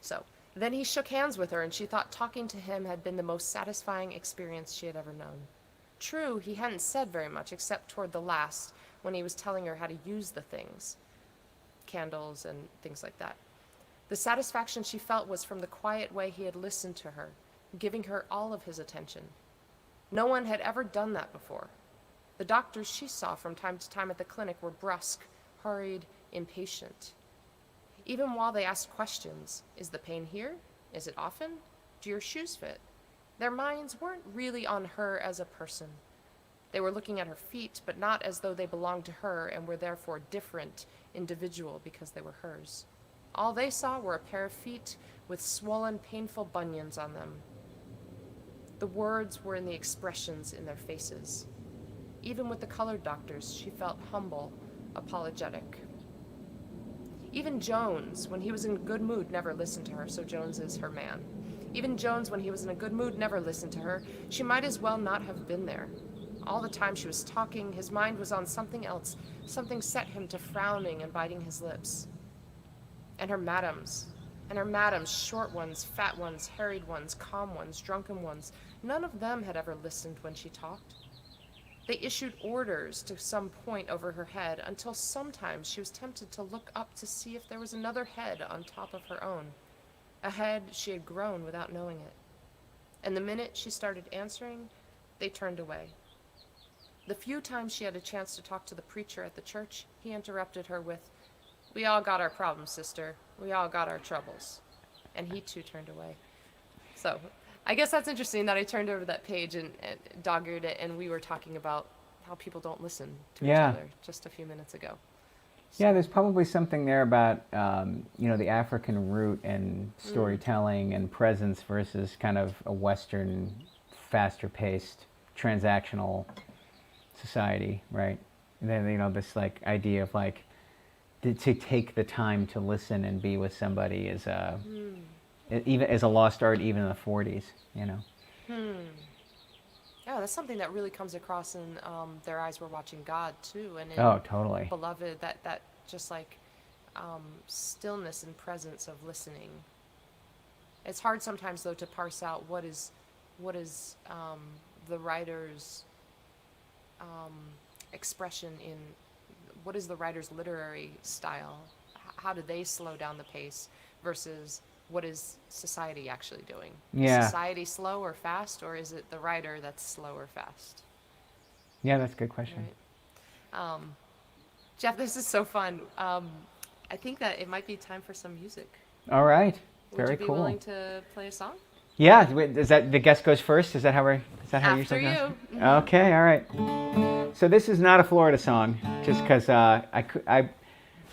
So then he shook hands with her, and she thought talking to him had been the most satisfying experience she had ever known. True, he hadn't said very much, except toward the last, when he was telling her how to use the things, candles and things like that. The satisfaction she felt was from the quiet way he had listened to her, giving her all of his attention. No one had ever done that before. The doctors she saw from time to time at the clinic were brusque, hurried, impatient. Even while they asked questions, is the pain here? Is it often? Do your shoes fit? Their minds weren't really on her as a person. They were looking at her feet, but not as though they belonged to her and were therefore different, individual, because they were hers. All they saw were a pair of feet with swollen, painful bunions on them. The words were in the expressions in their faces. Even with the colored doctors, she felt humble, apologetic. Even Jones, when he was in a good mood, never listened to her, so Jones is her man. Even Jones, when he was in a good mood, never listened to her. She might as well not have been there. All the time she was talking, his mind was on something else. Something set him to frowning and biting his lips. And her madams, short ones, fat ones, harried ones, calm ones, drunken ones, none of them had ever listened when she talked. They issued orders to some point over her head until sometimes she was tempted to look up to see if there was another head on top of her own, a head she had grown without knowing it. And the minute she started answering, they turned away. The few times she had a chance to talk to the preacher at the church, he interrupted her with, "We all got our problems, sister. We all got our troubles." And he too turned away. So I guess that's interesting that I turned over that page and dog-eared it, and we were talking about how people don't listen to each other just a few minutes ago. So. Yeah, there's probably something there about, the African root and storytelling and presence versus kind of a Western, faster-paced, transactional society, right? And then, this, idea of, to take the time to listen and be with somebody is even as a lost art, even in the 40s, Yeah, that's something that really comes across in Their Eyes Were Watching God too, and in totally. Beloved, that just stillness and presence of listening. It's hard sometimes though to parse out what is the writer's expression in. What is the writer's literary style? How do they slow down the pace versus what is society actually doing? Yeah. Is society slow or fast, or is it the writer that's slow or fast? Yeah, that's a good question. Right. Jeff, this is so fun. I think that it might be time for some music. All right. Very Would you be cool. willing to play a song? Yeah. Is that the guest goes first? Is that how it usually goes? After you. Okay. All right. So this is not a Florida song, just because I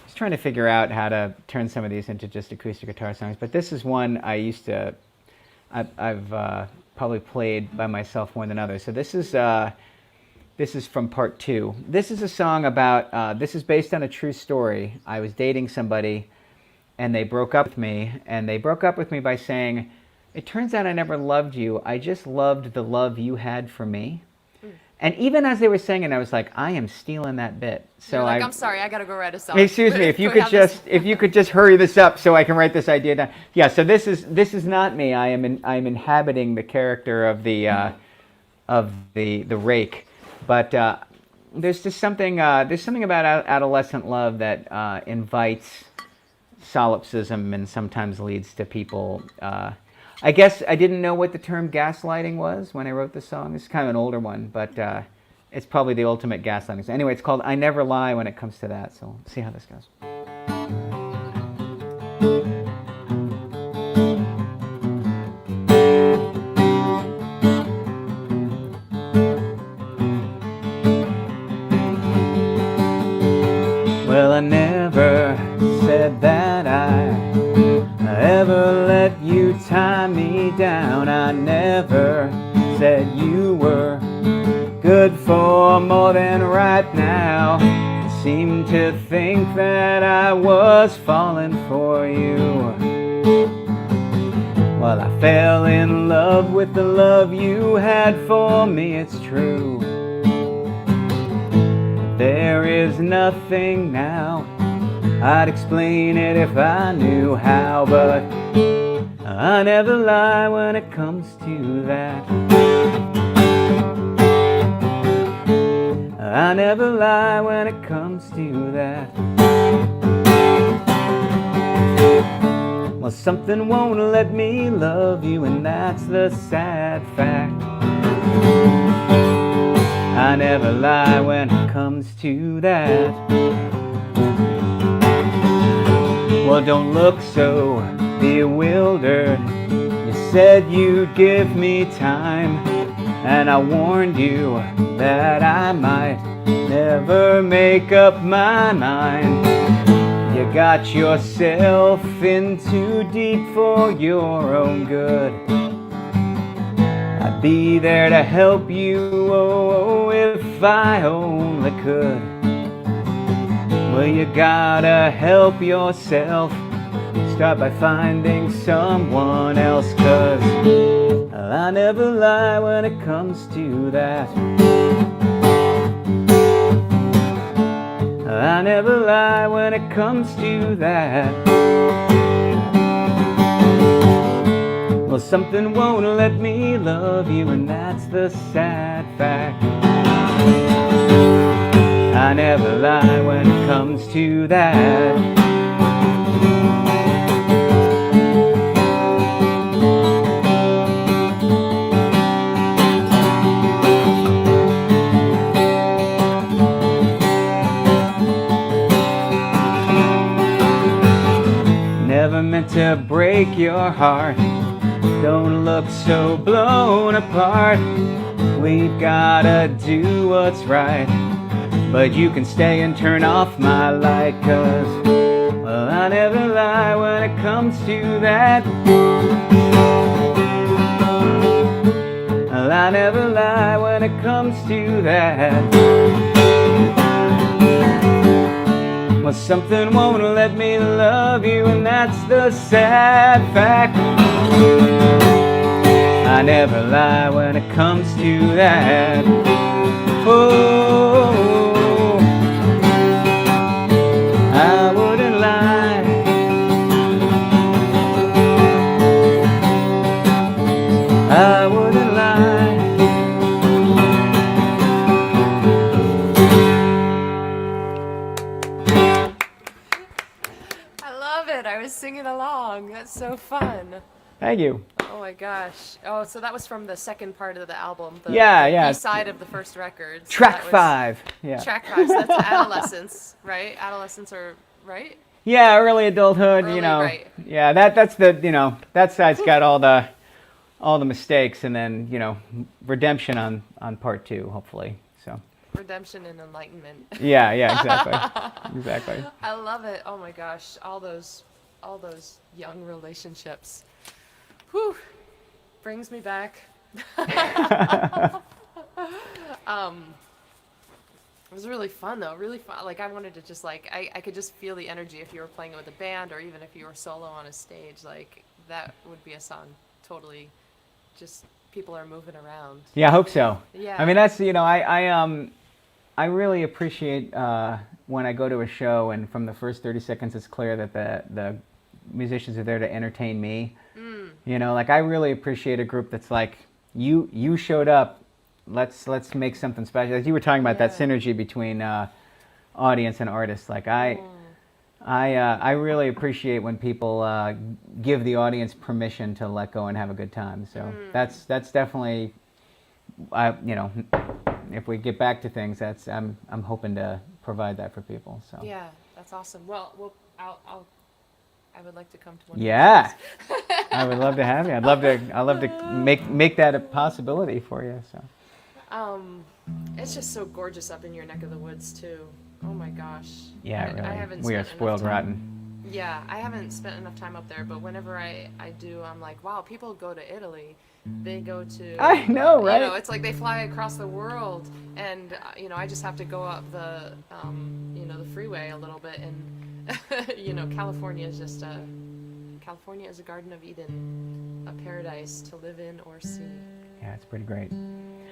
was trying to figure out how to turn some of these into just acoustic guitar songs. But this is one I've probably played by myself more than others. So this is from part 2. This is a song about. This is based on a true story. I was dating somebody, and they broke up with me. And they broke up with me by saying, "It turns out I never loved you. I just loved the love you had for me." And even as they were saying it, I was like, I am stealing that bit. So I'm sorry, I gotta go write a song. Excuse me, if you could just hurry this up so I can write this idea down. Yeah, so this is not me. I am inhabiting the character of the rake. But there's just something about adolescent love that invites solipsism and sometimes leads to people. I guess I didn't know what the term gaslighting was when I wrote the song. It's kind of an older one, but it's probably the ultimate gaslighting. So anyway, it's called I Never Lie when it comes to that. So we'll see how this goes. Well, I never said that I ever let you tie me down. I never said you were good for more than right now. You seem to think that I was falling for you. Well, I fell in love with the love you had for me, it's true. There is nothing now, I'd explain it if I knew how, but I never lie when it comes to that. I never lie when it comes to that. Well, something won't let me love you, and that's the sad fact. I never lie when it comes to that. Well, don't look so bewildered. You said you'd give me time, and I warned you that I might never make up my mind. You got yourself in too deep for your own good. I'd be there to help you, oh, if I only could. Well, you gotta help yourself. Start by finding someone else, 'cause I never lie when it comes to that. I never lie when it comes to that. Well, something won't let me love you, and that's the sad fact. I never lie when it comes to that. Never meant to break your heart. Don't look so blown apart. We've gotta do what's right, but you can stay and turn off my light, 'cause, well, I never lie when it comes to that. Well, I never lie when it comes to that. Well, something won't let me love you, and that's the sad fact. I never lie when it comes to that. Oh, I wouldn't lie. I wouldn't lie. I love it. I was singing along. That's so fun. Thank you. Oh my gosh. Oh, so that was from the second part of the album. The Yeah. B-side of the first record. So Track that was 5. Yeah. Track 5. So that's adolescence, right? Adolescence, or right? Yeah, early adulthood, Early, you know. right. Yeah, that's the, you know, that side's got all the mistakes, and then, you know, redemption on part 2, hopefully. So. Redemption and enlightenment. Yeah, exactly. Exactly. I love it. Oh my gosh, all those young relationships. Whew, brings me back. It was really fun though, really fun. Like I wanted to just like, I could just feel the energy if you were playing it with a band, or even if you were solo on a stage. Like that would be a song totally, just people are moving around. Yeah, I hope so. Yeah. I mean, that's, you know, I really appreciate when I go to a show and from the first 30 seconds it's clear that the musicians are there to entertain me. You know, like I really appreciate a group that's like, you showed up, let's make something special. As you were talking about that synergy between audience and artist, like I really appreciate when people give the audience permission to let go and have a good time. So that's definitely, you know, if we get back to things, that's I'm hoping to provide that for people. So Yeah, that's awesome. Well, I would like to come to one. Yeah, of those. I would love to have you. I'd love to make that a possibility for you. So It's just so gorgeous up in your neck of the woods too. Oh my gosh. Yeah, I really. haven't We are spent enough spoiled time. rotten. Yeah, I haven't spent enough time up there, but whenever I do, I'm like, wow, people go to Italy. They go I to, know, you know, right? it's like they fly across the world, and you know, I just have to go up the, you know, the freeway a little bit, and you know, California is a Garden of Eden, a paradise to live in or see. Yeah, it's pretty great.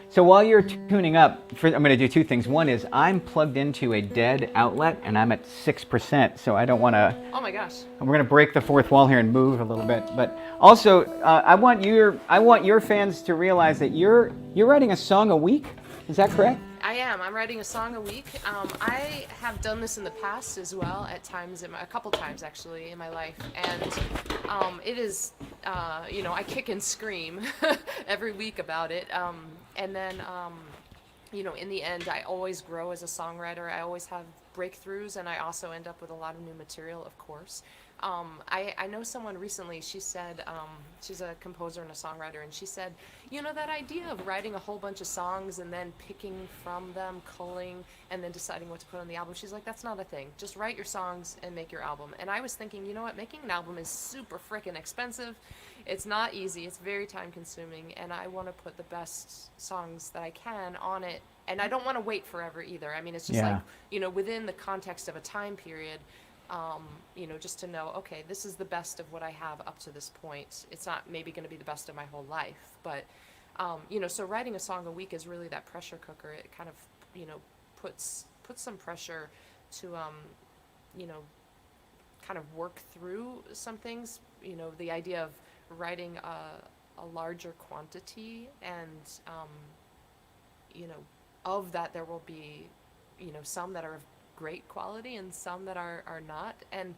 So while you're tuning up, I'm going to do two things. One is I'm plugged into a dead outlet, and I'm at 6%, so I don't want to. Oh my gosh. We're going to break the fourth wall here and move a little bit. But also, I want your fans to realize that you're writing a song a week. Is that correct? I am. I'm writing a song a week. I have done this in the past as well, at times, a couple times actually in my life, and it is, you know, I kick and scream every week about it, and then, you know, in the end, I always grow as a songwriter. I always have breakthroughs, and I also end up with a lot of new material, of course. I know someone recently, she said, she's a composer and a songwriter, and she said, you know, that idea of writing a whole bunch of songs and then picking from them, culling, and then deciding what to put on the album, she's like, that's not a thing. Just write your songs and make your album. And I was thinking, you know what, making an album is super freaking expensive. It's not easy, it's very time consuming, and I want to put the best songs that I can on it. And I don't want to wait forever either. I mean, it's just Yeah. like, you know, within the context of a time period, you know, just to know, okay, this is the best of what I have up to this point. It's not maybe going to be the best of my whole life, but, you know, so writing a song a week is really that pressure cooker. It kind of, you know, puts some pressure to, you know, kind of work through some things. You know, the idea of writing a larger quantity, and, you know, of that there will be, you know, some that are of great quality and some that are not, and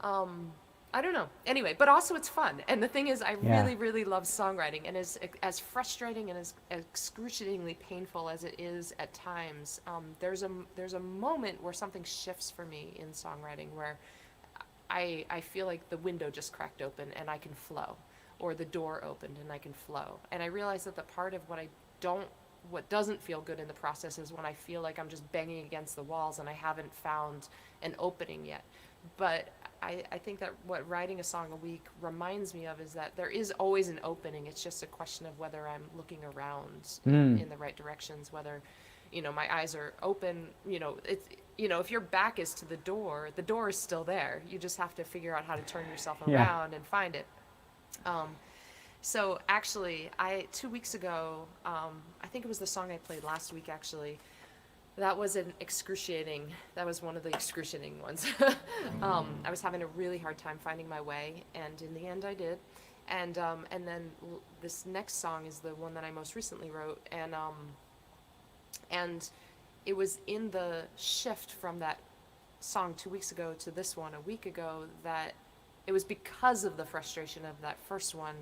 I don't know, anyway, but also it's fun. And the thing is, I Yeah. really love songwriting, and as frustrating and as excruciatingly painful as it is at times, there's a moment where something shifts for me in songwriting, where I feel like the window just cracked open and I can flow, or the door opened and I can flow. And I realize that the part of what doesn't feel good in the process is when I feel like I'm just banging against the walls and I haven't found an opening yet. But I think that what writing a song a week reminds me of is that there is always an opening. It's just a question of whether I'm looking around in the right directions, whether, you know, my eyes are open. You know, it's, you know, if your back is to the door is still there. You just have to figure out how to turn yourself Yeah. around and find it. So actually, 2 weeks ago, I think it was the song I played last week actually, that was that was one of the excruciating ones. I was having a really hard time finding my way, and in the end I did. And then this next song is the one that I most recently wrote, and it was in the shift from that song 2 weeks ago to this one a week ago that it was because of the frustration of that first one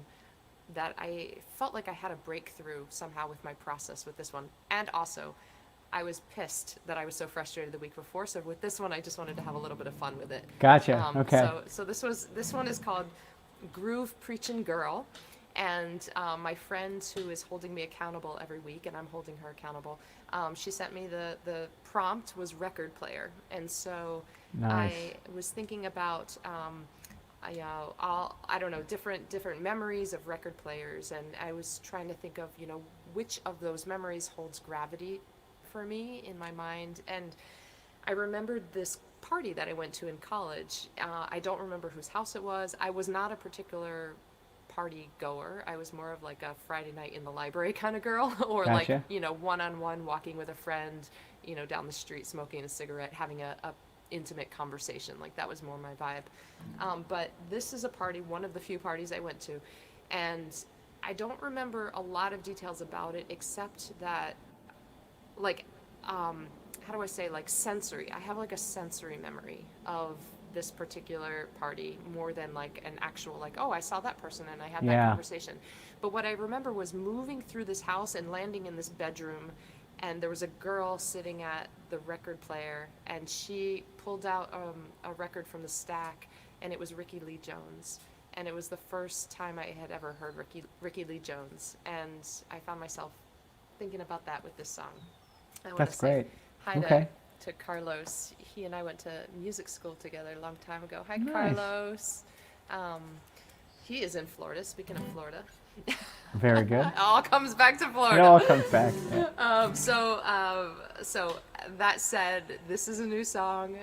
that I felt like I had a breakthrough somehow with my process with this one. And also, I was pissed that I was so frustrated the week before. So with this one, I just wanted to have a little bit of fun with it. Gotcha. Okay. So this one is called Groove Preachin' Girl. And my friend who is holding me accountable every week, and I'm holding her accountable, she sent me the prompt was record player. And so Nice. I was thinking about I don't know, different memories of record players, and I was trying to think of, you know, which of those memories holds gravity for me in my mind. And I remembered this party that I went to in college. I don't remember whose house it was. I was not a particular party goer. I was more of like a Friday night in the library kind of girl, or like, Gotcha. you know, one-on-one walking with a friend, you know, down the street smoking a cigarette, having a intimate conversation. Like, that was more my vibe. But this is a party, one of the few parties I went to, and I don't remember a lot of details about it, except that, like, how do I say, like, sensory. I have like a sensory memory of this particular party more than like an actual, like, oh, I saw that person and I had that Yeah. conversation. But what I remember was moving through this house and landing in this bedroom, and there was a girl sitting at the record player, and she pulled out a record from the stack, and it was Ricky Lee Jones. And it was the first time I had ever heard Ricky Lee Jones, and I found myself thinking about that with this song. I want to That's say great. hi Okay. to to Carlos. He and I went to music school together a long time ago. Hi, Nice. Carlos. He is in Florida. Speaking of Florida, Very good. it all comes back to It Florida. all comes back. Yeah. So that said, this is a new song.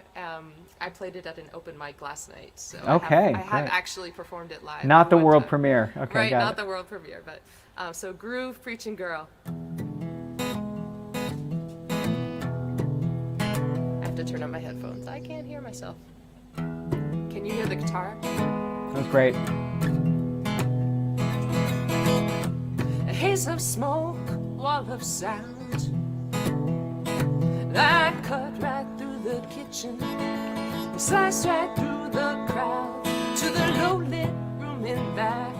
I played it at an open mic last night. So Okay, I have great. actually performed it live. Not the one world time. premiere. Okay, Right, got not it. the world premiere, but so Groove, Preaching Girl. I have to turn on my headphones. I can't hear myself. Can you hear the guitar? That was great. A haze of smoke, wall of sound. I cut right through the kitchen, sliced right through the crowd to the low-lit room in back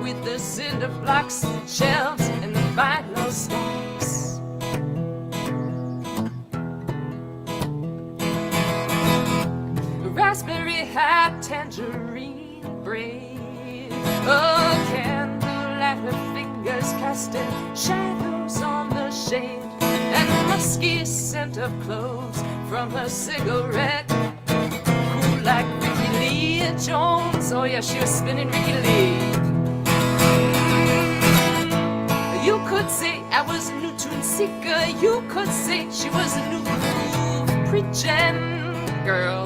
with the cinder blocks, shelves, and the vinyl stacks. Raspberry hat, tangerine bread, a candle at her fingers casting shadows on the shade, and the musky scent of cloves from her cigarette. Cool like Ricky Lee Jones, oh yeah, she was spinning Ricky Lee. You could say I was a new tune seeker, you could say she was a new groove preaching girl.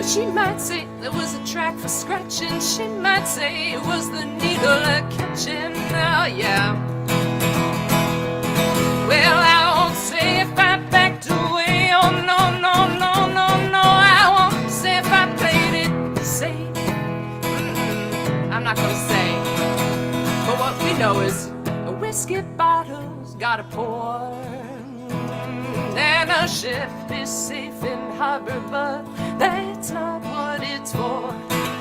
She might say there was a track for scratching. She might say it was the needle a-catching. Oh, yeah. Well, I won't say if I backed away. Oh, no, no, no, no, no. I won't say if I played it safe. I'm not gonna say. But what we know is a whiskey bottle's got a pour. And a ship is safe in harbor, but that's not what it's for.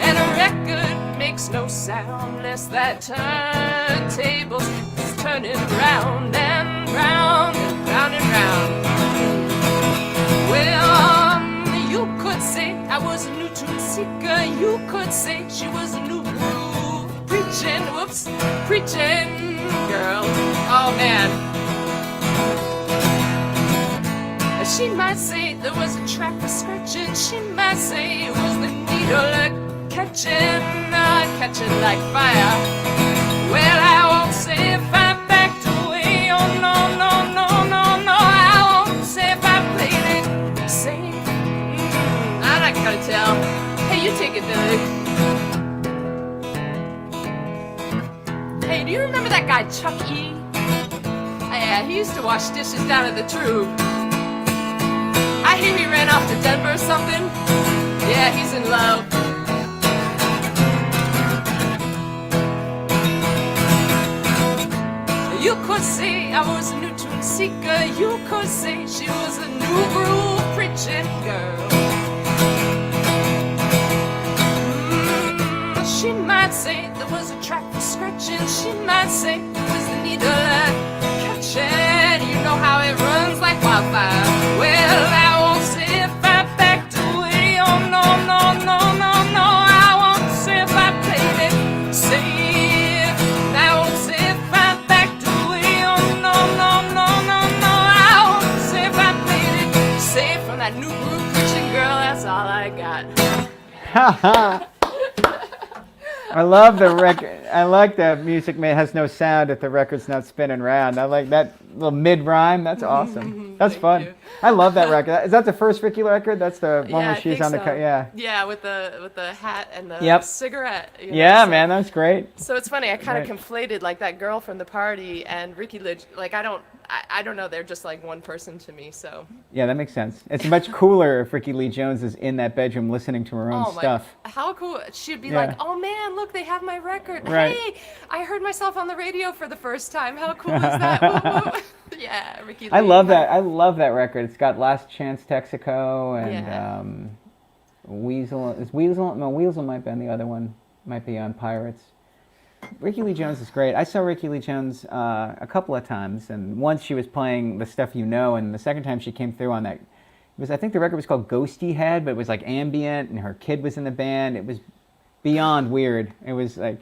And a record makes no sound unless that turntable is turning round and round and round and round. Well, you could say I was a new tune seeker. You could say she was a new groove preaching, whoops, preaching girl. Oh man. She might say there was a track for scratching. She might say it was the needle catching, catching like fire. Well, I won't say if I backed away. Oh no, no, no, no, no. I won't say if I played it safe. I'm not gonna tell. Hey, you take it, Billy. Hey, do you remember that guy Chuck E? Yeah, he used to wash dishes down at the True. I hear he ran off to Denver or something. Yeah, he's in love. You could say I was a new tune seeker. You could say she was a new groove preaching girl. She might say there was a track for scratching. She might say it was the needle catching. You know how it runs like wildfire. Well, I won't say if I backed away. Oh no, no, no, no, no. I won't say if I played it safe. I won't say if I backed away. Oh no, no, no, no, no. I won't say if I played it safe from that new groove preaching girl. That's all I got. I love the record. I like that music has no sound if the record's not spinning round. I like that little mid-rhyme. That's awesome. That's Thank fun. you. I love that record. Is that the first Ricky record? That's the one where I she's think on the so. yeah. Yeah, with the hat and the Yep. cigarette. You know, Yeah, so- man, that's great. So it's funny. I kind of Right. conflated like that girl from the party and Ricky Lidge. Like I don't know. They're just like one person to me. So Yeah, that makes sense. It's much cooler if Ricky Lee Jones is in that bedroom listening to her own oh my, stuff. how cool! She'd be Yeah. like, "Oh man, look, they have my record. Right. Hey, I heard myself on the radio for the first time. How cool is that?" Woo, woo. Yeah, Ricky Lee. I love that. I love that record. It's got Last Chance Texaco and Yeah. Weasel. Is Weasel? No, Weasel might be on the other one. Might be on Pirates. Ricky Lee Jones is great. I saw Ricky Lee Jones a couple of times, and once she was playing The Stuff You Know, and the second time she came through on that, I think the record was called Ghosty Head, but it was like ambient, and her kid was in the band. It was beyond weird. It was like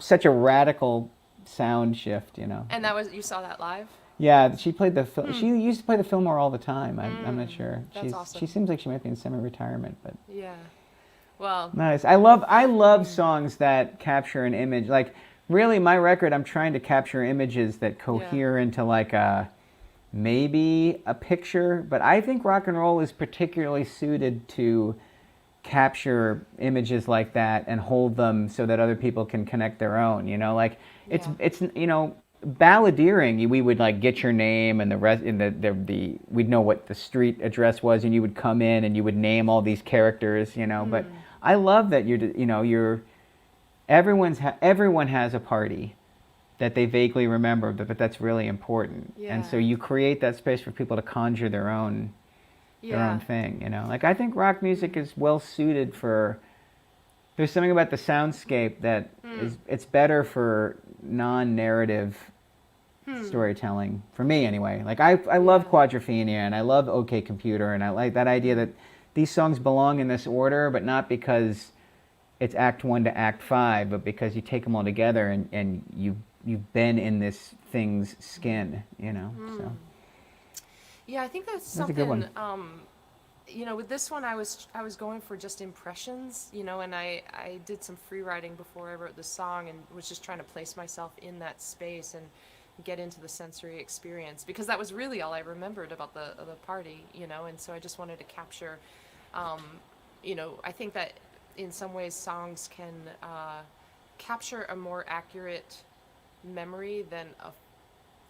such a radical sound shift, you know. And you saw that live? Yeah, she played the she used to play the Fillmore all the time. I'm not sure. That's awesome. She seems like she might be in semi-retirement, but Yeah. Well. nice. I love songs that capture an image. Like really, my record, I'm trying to capture images that cohere into like a maybe a picture. But I think rock and roll is particularly suited to capture images like that and hold them so that other people can connect their own. You know, like it's balladeering. We would like get your name and the rest in the we'd know what the street address was, and you would come in and you would name all these characters. You know, but I love that everyone has a party that they vaguely remember, but that's really important. Yeah. And so you create that space for people to conjure their own thing, you know. Like I think rock music is well suited for. There's something about the soundscape that it's better for non-narrative storytelling for me anyway. Like I love Quadrophenia and I love OK Computer, and I like that idea that these songs belong in this order, but not because it's Act 1 to Act 5, but because you take them all together and you've been in this thing's skin, you know. So. Yeah, I think that's a something. good one. With this one, I was going for just impressions, and I did some free writing before I wrote the song, and was just trying to place myself in that space and get into the sensory experience, because that was really all I remembered about the party, and so I just wanted to capture, I think that in some ways songs can capture a more accurate memory than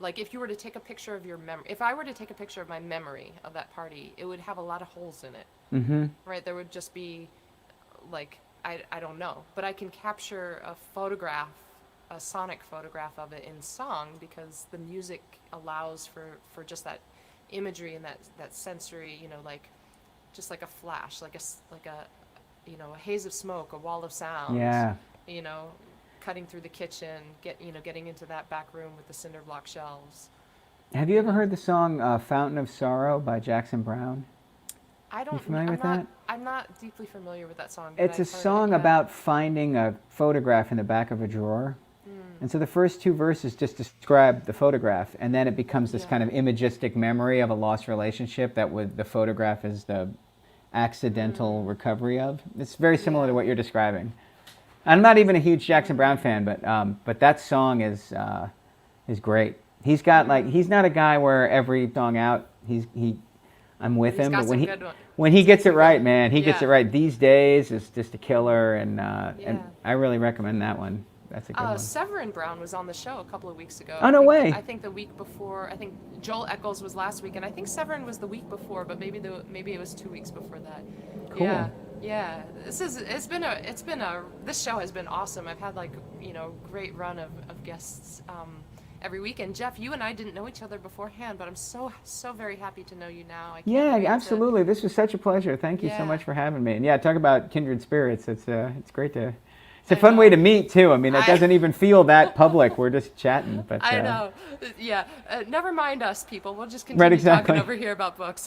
like if you were to take a picture of your memory, if I were to take a picture of my memory of that party, it would have a lot of holes in it. Mm-hmm. Right? There would just be like, I don't know, but I can capture a sonic photograph of it in song, because the music allows for just that imagery and that sensory, like just like a flash, like a haze of smoke, a wall of sound. Yeah. Cutting through the kitchen, getting into that back room with the cinder block shelves. Have you ever heard the song "Fountain of Sorrow" by Jackson Brown? I don't. You familiar with that? I'm not deeply familiar with that song. But It's a song about finding a photograph in the back of a drawer. And so the first two verses just describe the photograph, and then it becomes this kind of imagistic memory of a lost relationship that the photograph is the accidental recovery of. It's very similar to what you're describing. I'm not even a huge Jackson Brown fan, but that song is great. He's got he's not a guy where every song out I'm with him, but when he gets it right, man, he gets it right. These Days is just a killer, and I really recommend that one. That's a good one. Severin Brown was on the show a couple of weeks ago. Oh, no way. I think the week before. I think Joel Eccles was last week, and I think Severin was the week before, but maybe it was 2 weeks before that. Cool. Yeah. This show has been awesome. I've had great run of guests every week. And Jeff, you and I didn't know each other beforehand, but I'm so very happy to know you now. Absolutely. This was such a pleasure. Thank you so much for having me. And talk about kindred spirits. It's great to. It's a fun way to meet too. I mean, it doesn't even feel that public. We're just chatting. But I know. Yeah. Never mind us, people. We'll just continue talking over here about books.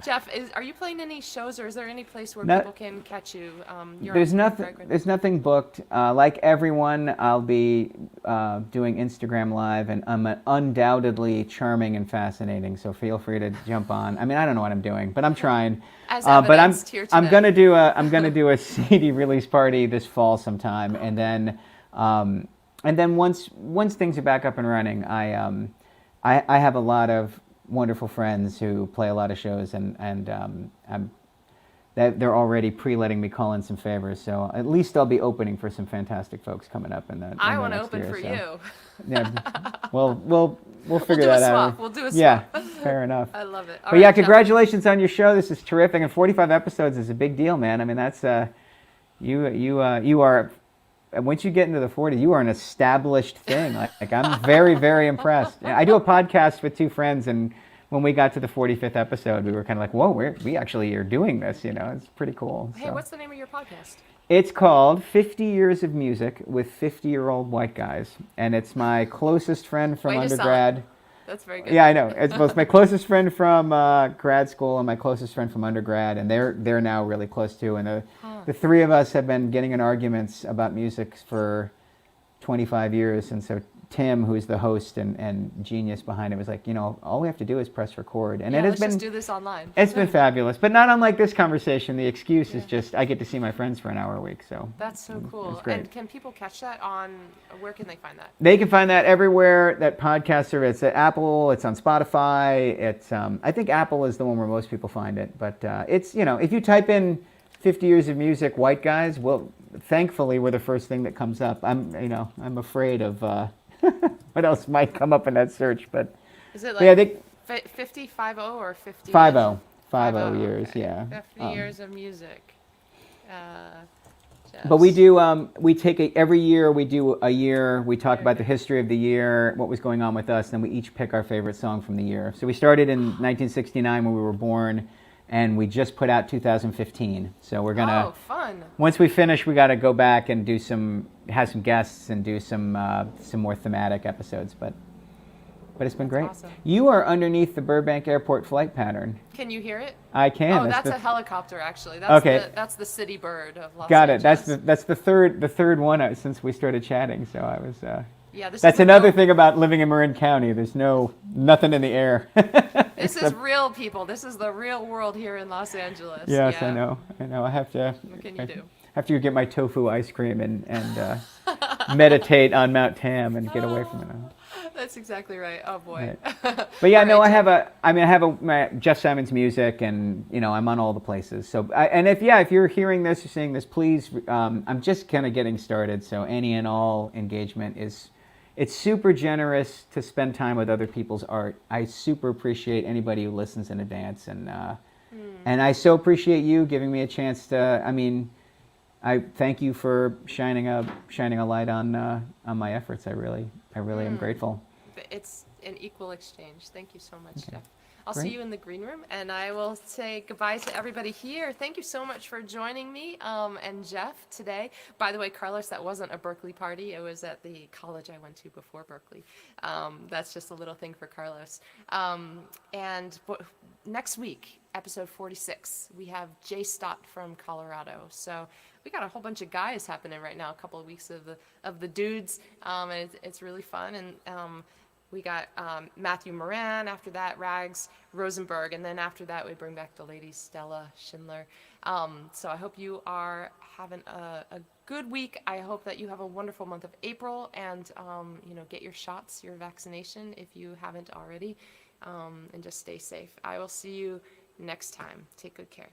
Jeff, are you playing any shows, or is there any place where people can catch you? There's nothing booked. Like everyone, I'll be doing Instagram Live, and I'm undoubtedly charming and fascinating. So feel free to jump on. I mean, I don't know what I'm doing, but I'm trying. But I'm gonna do a CD release party this fall sometime, and then once things are back up and running, I have a lot of wonderful friends who play a lot of shows, and they're already letting me call in some favors. So at least I'll be opening for some fantastic folks coming up in the I want to next open year, for so. you. Yeah, we'll figure that out. We'll do a swap. Yeah, fair enough. I love it. But congratulations on your show. This is terrific, and 45 episodes is a big deal, man. I mean, that's you are. Once you get into the 40, you are an established thing. Like I'm very, very impressed. I do a podcast with two friends, and when we got to the 45th episode, we were kind of like, whoa, we actually are doing this, It's pretty cool. Hey, what's the name of your podcast? It's called 50 Years of Music with 50-Year-Old White Guys, and it's my closest friend from undergrad. That's very good. Yeah, I know. It's both my closest friend from grad school and my closest friend from undergrad, and they're now really close too. And the three of us have been getting in arguments about music for 25 years, and so Tim, who's the host and genius behind it, was like, all we have to do is press record, and it has let's been just do this online. it's been fabulous. But not unlike this conversation, the excuse is Yeah. just I get to see my friends for an hour a week. So That's so cool. It's great. And can people catch that on? Where can they find that? They can find that everywhere that podcasts are. It's at Apple. It's on Spotify. It's I think Apple is the one where most people find it. But it's if you type in 50 years of music, white guys, well, thankfully we're the first thing that comes up. I'm afraid of what else might come up in that search, but Is it yeah, I like think 50 or 50? 50 50 years, okay. yeah. 50 years of music. But we do, we take every year, we do a year, we talk about the history of the year, what was going on with us, then we each pick our favorite song from the year. So we started in 1969 when we were born, and we just put out 2015. So we're going to, Oh, fun. once we finish, we got to go back and have some guests and do some more thematic episodes. But it's been great. Awesome. You are underneath the Burbank Airport flight pattern. Can you hear it? I can. Oh, that's a helicopter, actually. That's the city bird of Los Angeles. Got it. That's the third one since we started chatting. So I was. Yeah, that's another thing about living in Marin County. There's nothing in the air. This is real, people. This is the real world here in Los Angeles. Yes, yeah. I know. I have to. What can you do? Have to get my tofu ice cream and meditate on Mount Tam and get away from it. That's exactly right. Oh boy. Right. But yeah, no, Jeff. I have my Jeff Symonds music, and I'm on all the places. So if you're hearing this or seeing this, please, I'm just kind of getting started. So any and all engagement it's super generous to spend time with other people's art. I super appreciate anybody who listens in advance, and I so appreciate you giving me a chance to. I thank you for shining a light on my efforts. I really am grateful. It's an equal exchange. Thank you so much, Okay. Jeff. I'll Great. see you in the green room, and I will say goodbye to everybody here. Thank you so much for joining me and Jeff today. By the way, Carlos, that wasn't a Berkeley party. It was at the college I went to before Berkeley. That's just a little thing for Carlos. Next week, episode 46, we have Jay Stott from Colorado. So we got a whole bunch of guys happening right now. A couple of weeks of the dudes, and it's really fun. And we got Matthew Moran, after that, Rags Rosenberg, and then after that we bring back the ladies, Stella Schindler. So I hope you are having a good week. I hope that you have a wonderful month of April, and get your shots, your vaccination if you haven't already, and just stay safe. I will see you next time. Take good care.